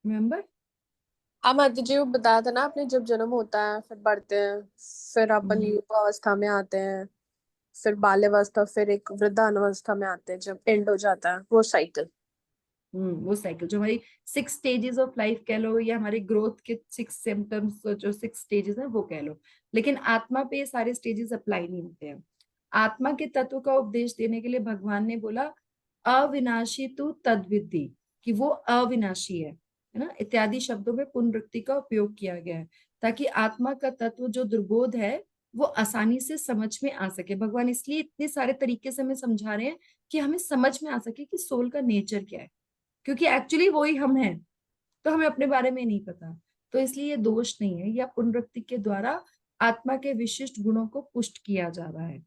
रिमेम्बर? माता जी वो बताया था ना आपने, जब जन्म होता है फिर बढ़ते हैं, फिर अपन युवा अवस्था में आते हैं, फिर बाल्यावस्था, फिर एक वृद्धावस्था में आते हैं जब एंड हो जाता है वो साइकिल। वो साइकिल जो हमारी 6 स्टेजेस ऑफ लाइफ कह लो, या हमारे ग्रोथ के 6 सिम्टम्स, जो 6 स्टेजेस हैं वो कह लो। लेकिन आत्मा पे ये सारे स्टेजेस अप्लाई नहीं होते हैं। आत्मा के तत्व का उपदेश देने के लिए भगवान ने बोला अविनाशी तू तद्विद्धि, कि वो अविनाशी है ना, इत्यादि शब्दों में पुनरुक्ति का उपयोग किया गया है, ताकि आत्मा का तत्व जो दुर्बोध है वो आसानी से समझ में आ सके। भगवान इसलिए इतने सारे तरीके से हमें समझा रहे हैं कि हमें समझ में आ सके कि सोल का नेचर क्या है, क्योंकि एक्चुअली वही हम हैं, तो हमें अपने बारे में नहीं पता। तो इसलिए ये दोष नहीं है, या पुनरुक्ति के द्वारा आत्मा के विशिष्ट गुणों को पुष्ट किया जा रहा है।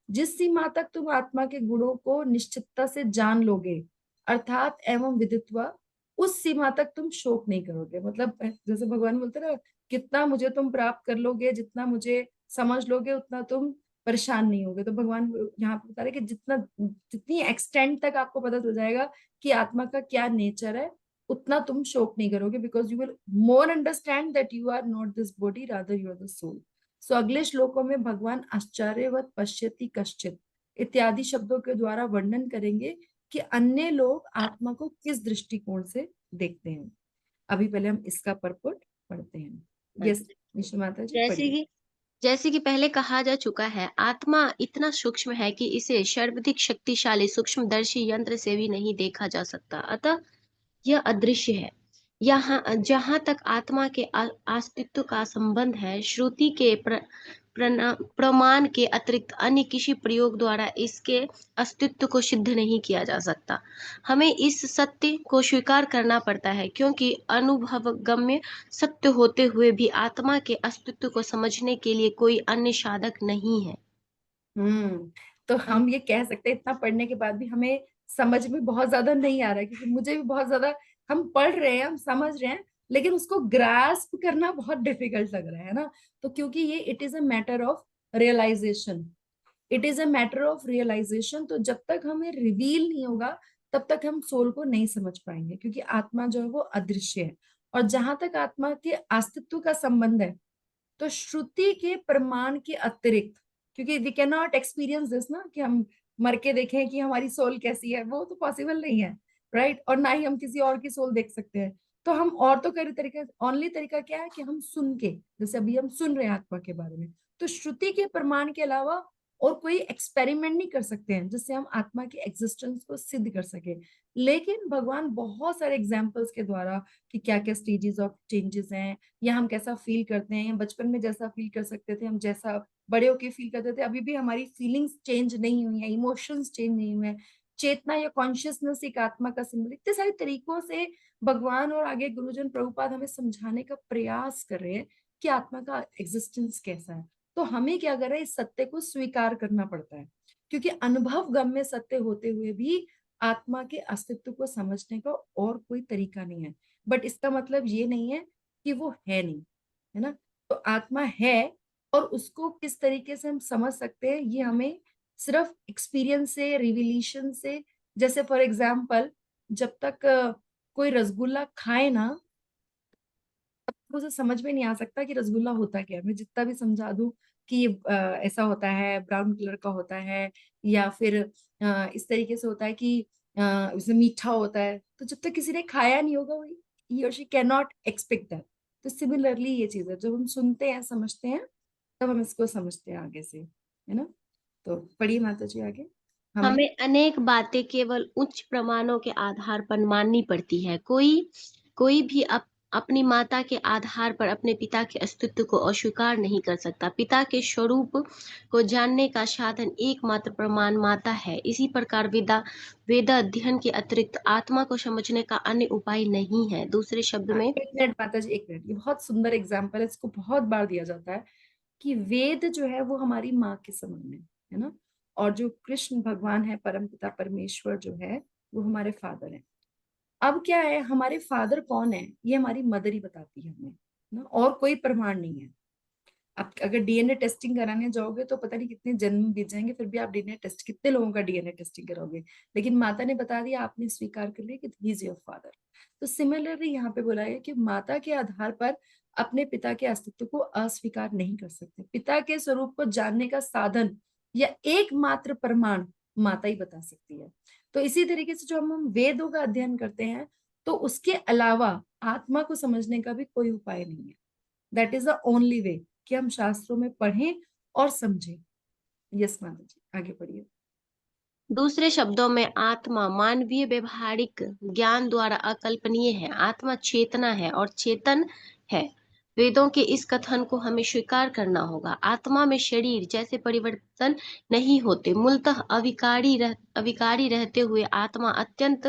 जिस सीमा तक तुम आत्मा के गुणों को निश्चितता से जान लोगे अर्थात एवं विदित्वा, उस सीमा तक तुम शोक नहीं करोगे। मतलब जैसे भगवान बोलते ना, कितना मुझे तुम प्राप्त कर लोगे, जितना मुझे समझ लोगे उतना तुम परेशान नहीं होगे। तो भगवान यहाँ पे बता रहे कि जितनी एक्सटेंड तक आपको पता चल जाएगा कि आत्मा का क्या नेचर है, उतना तुम शोक नहीं करोगे, because you will more understand that you are not this body, rather you are the soul. So अगले श्लोकों में भगवान आश्चर्यवत पश्यति कश्चित इत्यादि शब्दों के द्वारा वर्णन करेंगे कि अन्य लोग आत्मा को किस दृष्टिकोण से देखते हैं। अभी पहले हम इसका परपट पढ़ते हैं। यस निशा माता जी जैसे पढ़िए। कि जैसे कि पहले कहा जा चुका है, आत्मा इतना सूक्ष्म है कि इसे सर्वाधिक शक्तिशाली सूक्ष्मदर्शी यंत्र से भी नहीं देखा जा सकता, अतः यह अदृश्य है। यहाँ जहाँ तक आत्मा के अस्तित्व का संबंध है, श्रुति के प्रमाण के अतिरिक्त अन्य किसी प्रयोग द्वारा इसके अस्तित्व को सिद्ध नहीं किया जा सकता। हमें इस सत्य को स्वीकार करना पड़ता है, क्योंकि अनुभवगम्य सत्य होते हुए भी आत्मा के अस्तित्व को समझने के लिए कोई अन्य साधक नहीं है। तो हम ये कह सकते हैं इतना पढ़ने के बाद भी हमें समझ में बहुत ज्यादा नहीं आ रहा है, क्योंकि मुझे भी बहुत ज्यादा, हम पढ़ रहे हैं, हम समझ रहे हैं, लेकिन उसको ग्रास्प करना बहुत डिफिकल्ट लग रहा है ना। तो क्योंकि ये it is a matter of realization, it is a matter of realization. तो जब तक हमें रिवील नहीं होगा तब तक हम सोल को नहीं समझ पाएंगे, क्योंकि आत्मा जो है वो अदृश्य है। और जहां तक आत्मा के अस्तित्व का संबंध है, तो श्रुति के प्रमाण के अतिरिक्त, क्योंकि we can not experience this ना, कि हम मर के देखें कि हमारी सोल कैसी है, वो तो पॉसिबल नहीं है, राइट। और ना ही हम किसी और की सोल देख सकते हैं। तो हम और तो कई तरीके, ओनली तरीका क्या है कि हम सुन के, जैसे अभी हम सुन रहे हैं आत्मा के बारे में, तो श्रुति के प्रमाण के अलावा और कोई एक्सपेरिमेंट नहीं कर सकते हैं जिससे हम आत्मा की एग्जिस्टेंस को सिद्ध कर सके। लेकिन भगवान बहुत सारे एग्जाम्पल्स के द्वारा कि क्या क्या स्टेजेस ऑफ चेंजेस हैं, या हम कैसा फील करते हैं, बचपन में जैसा फील कर सकते थे, हम जैसा बड़े होके फील करते थे, अभी भी हमारी फीलिंग्स चेंज नहीं हुई है, इमोशंस चेंज नहीं हुए हैं, चेतना या कॉन्शियसनेस एक आत्मा का सिंबल, इतने सारे तरीकों से भगवान और आगे गुरुजन प्रभुपाद हमें समझाने का प्रयास कर रहे हैं कि आत्मा का एग्जिस्टेंस कैसा है। तो हमें क्या करना है, इस सत्य को स्वीकार करना पड़ता है, क्योंकि अनुभव गम्य सत्य होते हुए भी आत्मा के अस्तित्व को समझने का और कोई तरीका नहीं है। बट इसका मतलब ये नहीं है कि वो है नहीं, है ना। तो आत्मा है, और उसको किस तरीके से हम समझ सकते हैं, ये हमें सिर्फ एक्सपीरियंस से, रिविलेशन से, जैसे फॉर एग्जाम्पल जब तक कोई रसगुल्ला खाए ना, मुझे समझ में नहीं आ सकता कि रसगुल्ला होता क्या है। मैं जितना भी समझा दूं कि ये ऐसा होता है, ब्राउन कलर का होता है, या फिर इस तरीके से होता है कि उसमें मीठा होता है, तो जब तक किसी ने खाया नहीं होगा, ही और she can not expect that. तो सिमिलरली ये चीज है, जब हम सुनते हैं, समझते हैं, तब हम इसको समझते हैं आगे से, है ना। तो पढ़िए माता जी आगे। हमें हमें अनेक बातें केवल उच्च प्रमाणों के आधार पर माननी पड़ती है। कोई भी अपनी माता के आधार पर अपने पिता के अस्तित्व को अस्वीकार नहीं कर सकता। पिता के स्वरूप को जानने का साधन एकमात्र प्रमाण माता है। इसी प्रकार वेद अध्ययन के अतिरिक्त आत्मा को समझने का अन्य उपाय नहीं है। दूसरे शब्द में, एक मिनट माता जी, एक मिनट, ये बहुत सुंदर एग्जाम्पल है, इसको बहुत बार दिया जाता है कि वेद जो है वो हमारी माँ के समान है ना। और जो कृष्ण भगवान है, परम पिता परमेश्वर जो है, वो हमारे फादर है। अब क्या है, हमारे फादर कौन है, ये हमारी मदर ही बताती है हमें ना, और कोई प्रमाण नहीं है। आप अगर डीएनए टेस्टिंग कराने जाओगे तो पता नहीं कितने जन्म बीत जाएंगे, फिर भी आप डीएनए टेस्ट, कितने लोगों का डीएनए टेस्टिंग कराओगे। लेकिन माता ने बता दिया, आपने स्वीकार कर लिया कि ही इज योर फादर। तो सिमिलरली यहाँ पे बोला है कि माता के आधार पर अपने पिता के अस्तित्व को अस्वीकार नहीं कर सकते। पिता के स्वरूप को जानने का साधन या एकमात्र प्रमाण माता ही बता सकती है। तो इसी तरीके से जो हम वेदों का अध्ययन करते हैं, तो उसके अलावा आत्मा को समझने का भी कोई उपाय नहीं है। That is the only way कि हम शास्त्रों में पढ़ें और समझें। यस माता जी, आगे पढ़िए। दूसरे शब्दों में, आत्मा मानवीय व्यवहारिक ज्ञान द्वारा अकल्पनीय है। आत्मा चेतना है और चेतन है। वेदों के इस कथन को हमें स्वीकार करना होगा। आत्मा में शरीर जैसे परिवर्तन नहीं होते। मूलतः अविकारी रहते हुए आत्मा अत्यंत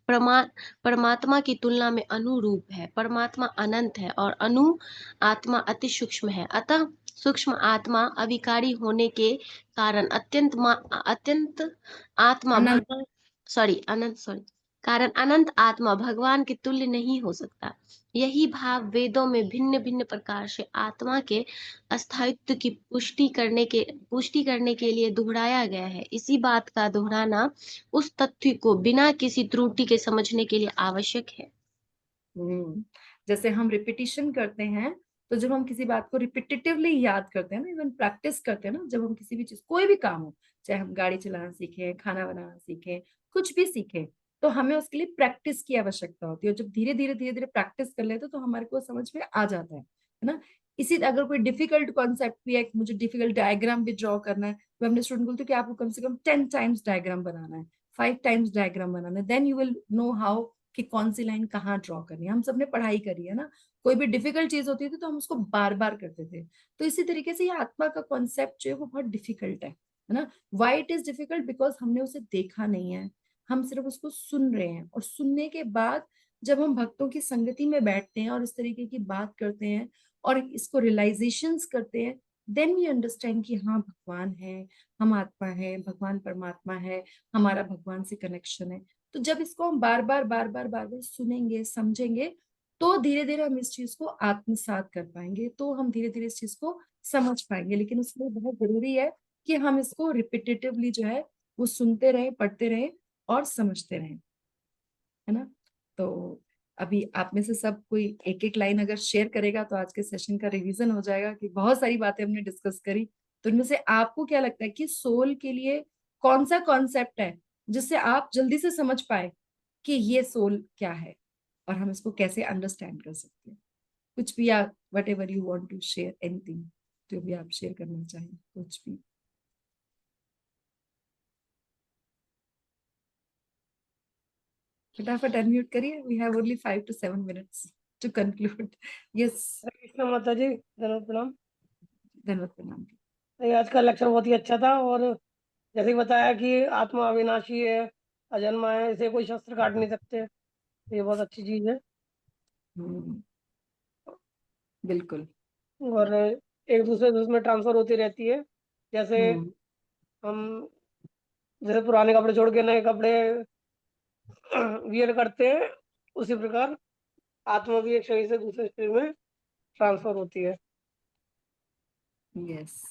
परमात्मा की तुलना में अनुरूप है। परमात्मा अनंत है और आत्मा अति सूक्ष्म है। अतः सूक्ष्म आत्मा अविकारी होने के कारण अत्यंत आत्मा अनंत। भगवान अनंत कारण अनंत आत्मा भगवान के तुल्य नहीं हो सकता। यही भाव वेदों में भिन्न भिन्न प्रकार से आत्मा के अस्थायित्व की पुष्टि करने के लिए दोहराया गया है। इसी बात का दोहराना उस तथ्य को बिना किसी त्रुटि के समझने के लिए आवश्यक है। जैसे हम रिपीटिशन करते हैं, तो जब हम किसी बात को रिपीटेटिवली याद करते हैं ना, इवन प्रैक्टिस करते हैं ना, जब हम किसी भी चीज, कोई भी काम हो, चाहे हम गाड़ी चलाना सीखें, खाना बनाना सीखें, कुछ भी सीखें, तो हमें उसके लिए प्रैक्टिस की आवश्यकता होती है। और जब धीरे धीरे प्रैक्टिस कर लेते तो हमारे को समझ में आ जाता है ना। इसी अगर कोई डिफिकल्ट कॉन्सेप्ट भी है, मुझे डिफिकल्ट डायग्राम भी ड्रॉ करना है, तो हमने स्टूडेंट बोलते कि आपको कम से कम 10 टाइम्स डायग्राम बनाना है, 5 टाइम्स डायग्राम बनाना है, then you will know how कि कौन सी लाइन कहाँ ड्रॉ करनी है। हम सबने पढ़ाई करी है ना, कोई भी डिफिकल्ट चीज होती थी तो हम उसको बार बार करते थे। तो इसी तरीके से ये आत्मा का कॉन्सेप्ट जो है वो बहुत डिफिकल्ट है ना। Why it is difficult? Because हमने उसे देखा नहीं है, हम सिर्फ उसको सुन रहे हैं। और सुनने के बाद जब हम भक्तों की संगति में बैठते हैं और इस तरीके की बात करते हैं और इसको रियलाइजेशंस करते हैं, देन वी अंडरस्टैंड कि हाँ, भगवान है, हम आत्मा है, भगवान परमात्मा है, हमारा भगवान से कनेक्शन है। तो जब इसको हम बार बार सुनेंगे, समझेंगे, तो धीरे धीरे हम इस चीज को आत्मसात कर पाएंगे, तो हम धीरे धीरे इस चीज को समझ पाएंगे। लेकिन उसके लिए बहुत जरूरी है कि हम इसको रिपीटेटिवली जो है वो सुनते रहें, पढ़ते रहें और समझते रहें, है ना। तो अभी आप में से सब कोई एक एक लाइन अगर शेयर करेगा तो आज के सेशन का रिवीजन हो जाएगा, कि बहुत सारी बातें हमने डिस्कस करी। तो इनमें से आपको क्या लगता है कि सोल के लिए कौन सा कॉन्सेप्ट है जिससे आप जल्दी से समझ पाए कि ये सोल क्या है और हम इसको कैसे अंडरस्टैंड कर सकते हैं? कुछ भी, आप what ever you want to share, anything जो भी आप शेयर करना चाहें, कुछ भी। फटाफट अनम्यूट करिए, we have only 5 to 7 minutes to conclude. Yes. Hare Krishna माता जी, धन्यवाद, प्रणाम। धन्यवाद, प्रणाम। ये आज का लेक्चर बहुत ही अच्छा था। और जैसे ही बताया कि आत्मा अविनाशी है, अजन्मा है, इसे कोई शस्त्र काट नहीं सकते, ये बहुत अच्छी चीज है। हम्म, बिल्कुल। और एक दूसरे से उसमें ट्रांसफर होती रहती है। जैसे हम जैसे पुराने कपड़े छोड़ के नए कपड़े वियर करते हैं, उसी प्रकार आत्मा भी एक शरीर से दूसरे शरीर में ट्रांसफर होती है। यस।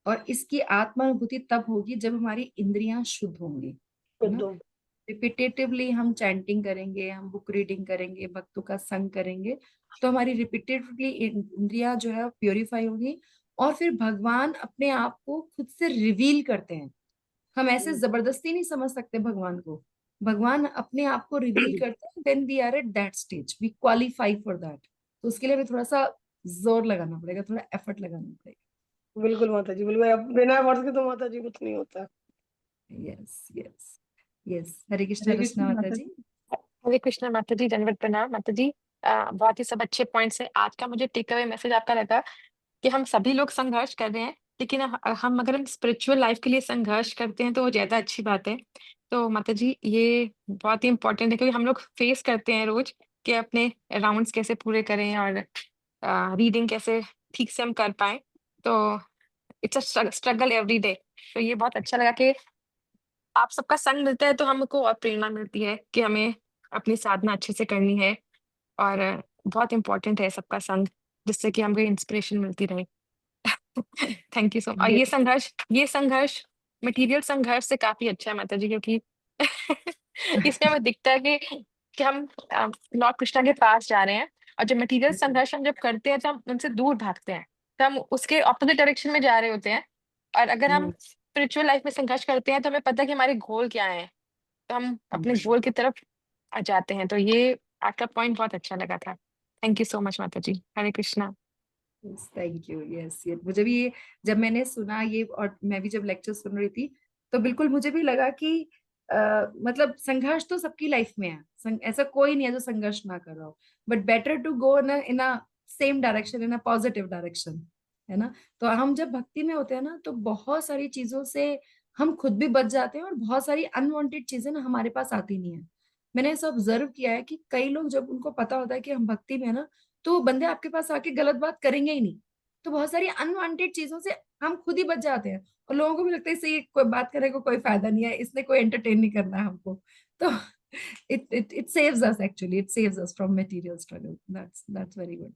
और इसकी आत्मानुभूति तब होगी जब हमारी इंद्रियां शुद्ध होंगी, है ना। शुद्ध। रिपीटेटिवली हम चैंटिंग करेंगे, हम बुक रीडिंग करेंगे, भक्तों का संग करेंगे, तो हमारी रिपीटेटिवली इंद्रियां जो है प्योरीफाई होगी। और फिर भगवान अपने आप को खुद से रिवील करते हैं। हम ऐसे जबरदस्ती नहीं समझ सकते भगवान को। भगवान अपने आप को रिवील करते हैं, then we are at that stage, we qualify for that. तो उसके लिए हमें थोड़ा सा जोर लगाना पड़ेगा, थोड़ा एफर्ट लगाना पड़ेगा। बिल्कुल माता जी, बिल्कुल। अब बिना वर्ष के तो माता जी कुछ नहीं होता। Yes yes yes. Hare Krishna Hare Rachna Krishna माता माता जी। जी। हरे कृष्णा माता जी, दंडवत प्रणाम माता जी। बहुत ही सब अच्छे पॉइंट्स है। आज का मुझे टेक अवे मैसेज आपका लगा कि हम सभी लोग संघर्ष कर रहे हैं, लेकिन हम अगर हम स्पिरिचुअल लाइफ के लिए संघर्ष करते हैं तो वो ज्यादा अच्छी बात है। तो माता जी ये बहुत ही इंपॉर्टेंट है, क्योंकि हम लोग फेस करते हैं रोज कि अपने राउंड्स कैसे पूरे करें और रीडिंग कैसे ठीक से हम कर पाए। तो it's a struggle every day. तो ये बहुत अच्छा लगा कि आप सबका संग मिलता है तो हमको और प्रेरणा मिलती है कि हमें अपनी साधना अच्छे से करनी है। और बहुत इंपॉर्टेंट है सबका संग, जिससे कि हमको इंस्पिरेशन मिलती रहे। Thank you so much. और ये ये संघर्ष मटेरियल संघर्ष से काफी अच्छा है माता जी, क्योंकि इसमें हमें दिखता है कि हम लॉर्ड कृष्णा के पास जा रहे हैं। और जब मटेरियल संघर्ष हम जब करते हैं तो हम उनसे दूर भागते हैं, तो हम उसके ऑपोजिट डायरेक्शन में जा रहे होते हैं। और अगर हम स्पिरिचुअल लाइफ में संघर्ष करते हैं तो हमें पता है कि हमारे गोल क्या है, तो हम अपने गोल की तरफ आ जाते हैं। तो ये आपका पॉइंट बहुत अच्छा लगा था। थैंक यू सो मच माता जी। Hare Krishna. Thank you. Yes ये मुझे भी ये जब मैंने सुना ये, और मैं भी जब लेक्चर सुन रही थी, तो बिल्कुल मुझे भी लगा कि मतलब संघर्ष तो सबकी लाइफ में है। ऐसा कोई नहीं है जो संघर्ष ना कर रहा हो, but better to go in a same direction, in a positive direction, है ना। तो हम जब भक्ति में होते हैं ना, तो बहुत सारी चीजों से हम खुद भी बच जाते हैं, और बहुत सारी अनवांटेड चीजें ना हमारे पास आती नहीं है। मैंने ऐसा ऑब्जर्व किया है कि कई लोग जब उनको पता होता है कि हम भक्ति में है ना, तो वो बंदे आपके पास आके गलत बात करेंगे ही नहीं। तो बहुत सारी अनवांटेड चीजों से हम खुद ही बच जाते हैं, और लोगों को भी लगता है इससे ये कोई बात करने को कोई फायदा नहीं है, इसने कोई एंटरटेन नहीं करना है हमको। तो it saves us, actually it saves us from material struggle. That's very good.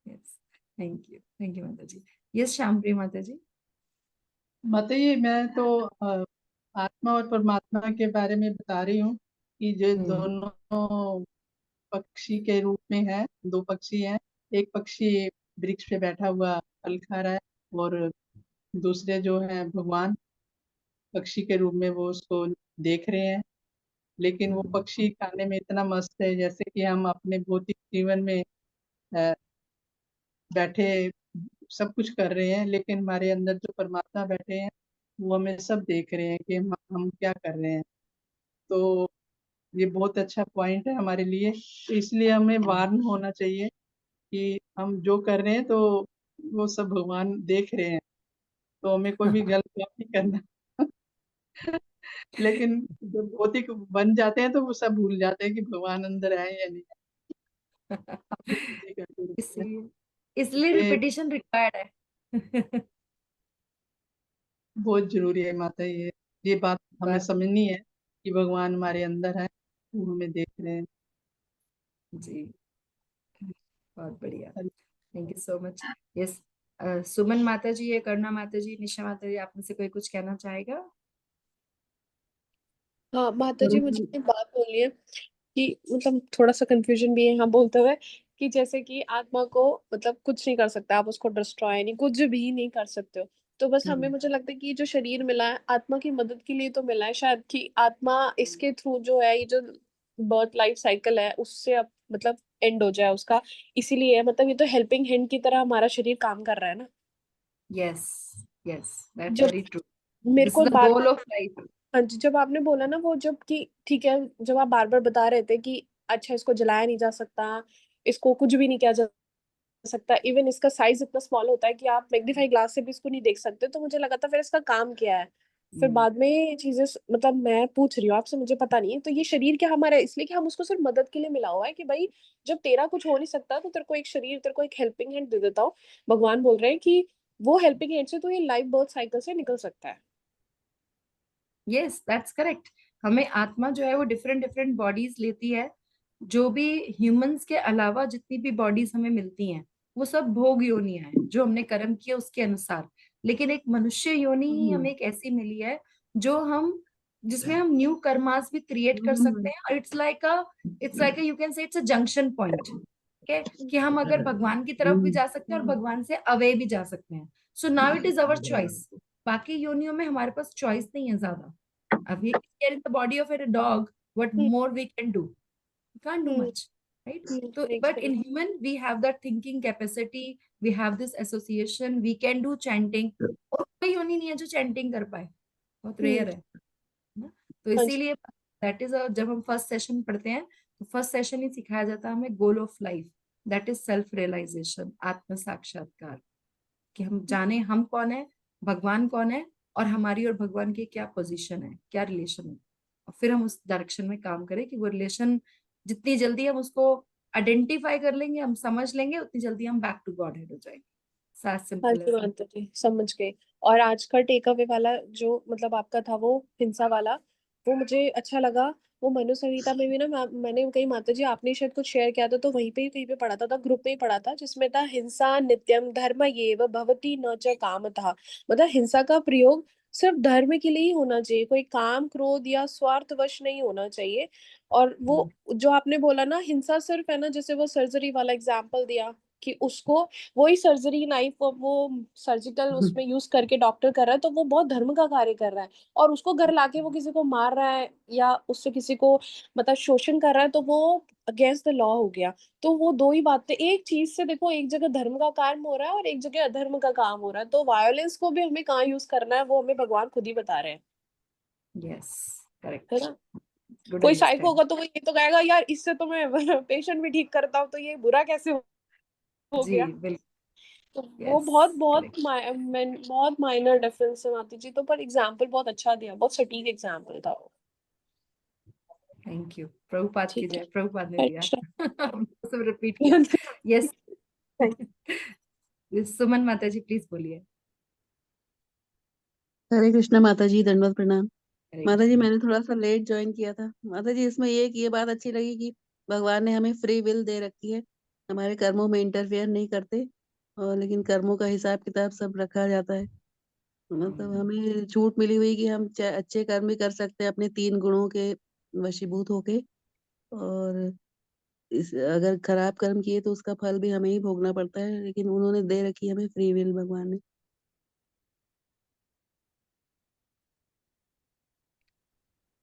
Yes, thank you माता जी। yes श्यामप्रिय माता जी। माता जी मैं तो आत्मा और परमात्मा के बारे में बता रही हूँ कि जो दोनों पक्षी के रूप में है, दो पक्षी हैं। एक पक्षी वृक्ष पे बैठा हुआ फल खा रहा है, और दूसरे जो है भगवान पक्षी के रूप में वो उसको देख रहे हैं। लेकिन वो पक्षी खाने में इतना मस्त है, जैसे कि हम अपने भौतिक जीवन में अ, बैठे सब कुछ कर रहे हैं, लेकिन हमारे अंदर जो परमात्मा बैठे हैं वो हमें सब देख रहे हैं कि हम क्या कर रहे हैं। तो ये बहुत अच्छा पॉइंट है हमारे लिए, तो इसलिए हमें वार्न होना चाहिए कि हम जो कर रहे हैं तो वो सब भगवान देख रहे हैं, तो हमें कोई भी गलत काम नहीं करना। लेकिन जब भौतिक बन जाते हैं तो वो सब भूल जाते हैं कि भगवान अंदर आए या नहीं आए। ये करते रहते हैं। इसलिए इसलिए ये रिपीटिशन रिक्वायर्ड है। बहुत जरूरी है माता, ये बात हमें बात समझनी है कि भगवान हमारे अंदर है, वो हमें देख रहे हैं। जी, बहुत बढ़िया। Thank you so much. Yes, Suman माता जी, ये करना माता जी, निशा माता जी, आप में से कोई कुछ कहना चाहेगा? हाँ माता जी, मुझे एक बात बोलनी है कि मतलब थोड़ा सा कंफ्यूजन भी है यहाँ बोलते हुए कि जैसे कि आत्मा को मतलब कुछ नहीं कर सकता, आप उसको डिस्ट्रॉय नहीं, कुछ भी नहीं कर सकते हो। तो बस हमें मुझे लगता है कि ये जो शरीर मिला है आत्मा की मदद के लिए तो मिला है शायद, कि आत्मा इसके थ्रू जो है ये जो बर्थ लाइफ साइकिल है उससे अब मतलब एंड हो जाए उसका, इसीलिए मतलब ये तो हेल्पिंग हैंड की तरह हमारा शरीर काम कर रहा है ना। यस यस, दैट्स जब वेरी ट्रू। मेरे दिस को is the bar goal of life. हाँ जी, जब आपने बोला ना वो जब कि ठीक है, जब आप बार बार बता रहे थे कि अच्छा इसको जलाया नहीं जा सकता, इसको कुछ भी नहीं किया जा सकता, इवन इसका साइज इतना स्मॉल होता है कि आप मैग्नीफाई ग्लास से भी इसको नहीं देख सकते, तो मुझे लगा था फिर इसका काम क्या है। फिर बाद में ये चीजें मतलब मैं पूछ रही हूँ आपसे, मुझे पता नहीं है, तो ये शरीर क्या हमारा है इसलिए कि हम उसको सिर्फ मदद के लिए मिला हुआ है कि भाई जब तेरा कुछ हो नहीं सकता तो तेरे को एक शरीर, तेरे को एक हेल्पिंग हैंड दे देता हूँ। भगवान बोल रहे हैं कि वो हेल्पिंग हैंड से तो ये लाइफ बर्थ साइकिल से निकल सकता है। Yes, that's correct. हमें आत्मा जो है वो डिफरेंट डिफरेंट बॉडीज लेती है। जो भी ह्यूमंस के अलावा जितनी भी बॉडीज हमें मिलती हैं वो सब भोग योनियां हैं जो हमने कर्म किया उसके अनुसार। लेकिन एक मनुष्य योनि ही हमें एक ऐसी मिली है जो हम जिसमें हम न्यू कर्मास भी क्रिएट कर सकते हैं। और it's like you can say it's a junction point. ठीक है कि हम अगर भगवान की तरफ भी जा सकते हैं और भगवान से अवे भी जा सकते हैं। So now it is our choice. बाकी योनियों में हमारे पास चॉइस नहीं है ज्यादा। अब we are in the body of a dog, what hmm. more we can do? We can't do hmm. much, right? So makes but in sense। human we have that thinking capacity, we have this association, we can do chanting। और कोई योनि नहीं है जो चैंटिंग कर पाए, बहुत रेयर है ना। तो हाँ जी। इसीलिए दैट इज जब हम फर्स्ट सेशन पढ़ते हैं तो फर्स्ट सेशन ही सिखाया जाता है हमें goal of life, that is self realization, आत्म साक्षात्कार। कि हम जाने हम कौन है, भगवान कौन है, और हमारी और भगवान की क्या पोजीशन है, क्या रिलेशन है। और फिर हम उस डायरेक्शन में काम करें कि वो रिलेशन जितनी जल्दी हम उसको आइडेंटिफाई कर लेंगे, हम समझ लेंगे, उतनी जल्दी हम बैक टू गॉड हेड हो जाएंगे। सात हाँ सिंपल जी है। माता जी, समझ गए। और आज का टेक अवे वाला जो मतलब आपका था वो हिंसा वाला, वो मुझे अच्छा लगा। वो मनु संहिता में भी ना मैंने कहीं माता जी आपने शायद कुछ शेयर किया था, तो वहीं पे ही कहीं पे पढ़ा था ग्रुप में ही पढ़ा था, जिसमें था हिंसा नित्यम धर्म ये व भवती न च काम था। मतलब हिंसा का प्रयोग सिर्फ धर्म के लिए ही होना चाहिए, कोई काम क्रोध या स्वार्थवश नहीं होना चाहिए। और वो जो आपने बोला ना हिंसा सिर्फ है ना, जैसे वो सर्जरी वाला एग्जाम्पल दिया कि उसको वही सर्जरी नाइफ वो सर्जिकल उसमें यूज करके डॉक्टर कर रहा है, तो वो बहुत धर्म का कार्य कर रहा है। और उसको घर लाके वो किसी को मार रहा है या उससे किसी को मतलब शोषण कर रहा है, तो वो अगेंस्ट द लॉ हो गया। तो वो दो ही बातें, एक चीज से देखो, एक जगह धर्म का काम हो रहा है और एक जगह अधर्म का काम हो रहा है, तो वायोलेंस को भी हमें कहाँ यूज करना है वो हमें भगवान खुद ही बता रहे हैं। यस, है करेक्ट। ना। गुड कोई साइको अंडरस्टैंड। होगा तो वो ये तो कहेगा यार इससे तो मैं पेशेंट भी ठीक करता हूँ, तो ये बुरा कैसे हो जी गया। बिल्कुल। तो वो यस, बहुत बहुत करेक्ट। बहुत माइनर डिफरेंस है माती जी, तो पर एग्जाम्पल बहुत अच्छा दिया, बहुत सटीक एग्जाम्पल था वो। थैंक यू, प्रभुपाद की ठीक जय, है। प्रभुपाद ने हरे दिया। कृष्णा। हमने सब रिपीट किया। यस। सुमन माता जी प्लीज बोलिए। हरे कृष्णा माता जी, दंडवत प्रणाम। हरे माता जी कृष्ण। मैंने थोड़ा सा लेट ज्वाइन किया था माता जी। इसमें ये बात अच्छी लगी कि भगवान ने हमें फ्री विल दे रखी है, हमारे कर्मों में इंटरफेयर नहीं करते, और लेकिन कर्मों का हिसाब किताब सब रखा जाता है। मतलब हमें छूट मिली हुई कि हम चाहे अच्छे कर्म भी कर सकते हैं अपने 3 गुणों के वशीभूत होके, और अगर खराब कर्म किए तो उसका फल भी हमें ही भोगना पड़ता है, लेकिन उन्होंने दे रखी है हमें फ्री विल भगवान ने।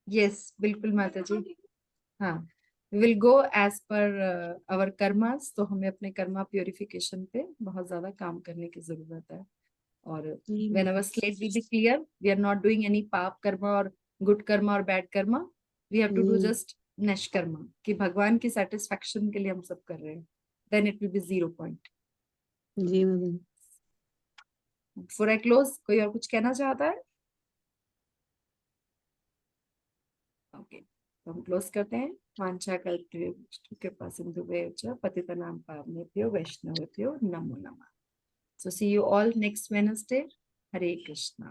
यस बिल्कुल माता जी। हाँ, will go as per our karmas. तो हमें अपने कर्मा प्योरिफिकेशन पे बहुत ज्यादा काम करने की जरूरत है। और जी व्हेन माता our slate will be clear, we are not doing any पाप कर्मा और गुड कर्मा और bad karma, we have to do जी। जस्ट निष्कर्मा, कि भगवान की सेटिस्फेक्शन के लिए हम सब कर रहे हैं। Then it will be 0 point. जी माता जी। फॉर आई क्लोज, कोई और कुछ कहना चाहता है? ओके, तो हम क्लोज करते हैं। वांछा कल्पतरुभ्यश्च कृपा सिंधुभ्यश्च पतितनां पावनेभ्यो वैष्णवेभ्यो नमो नमः। So see you all next Wednesday. Hare Krishna.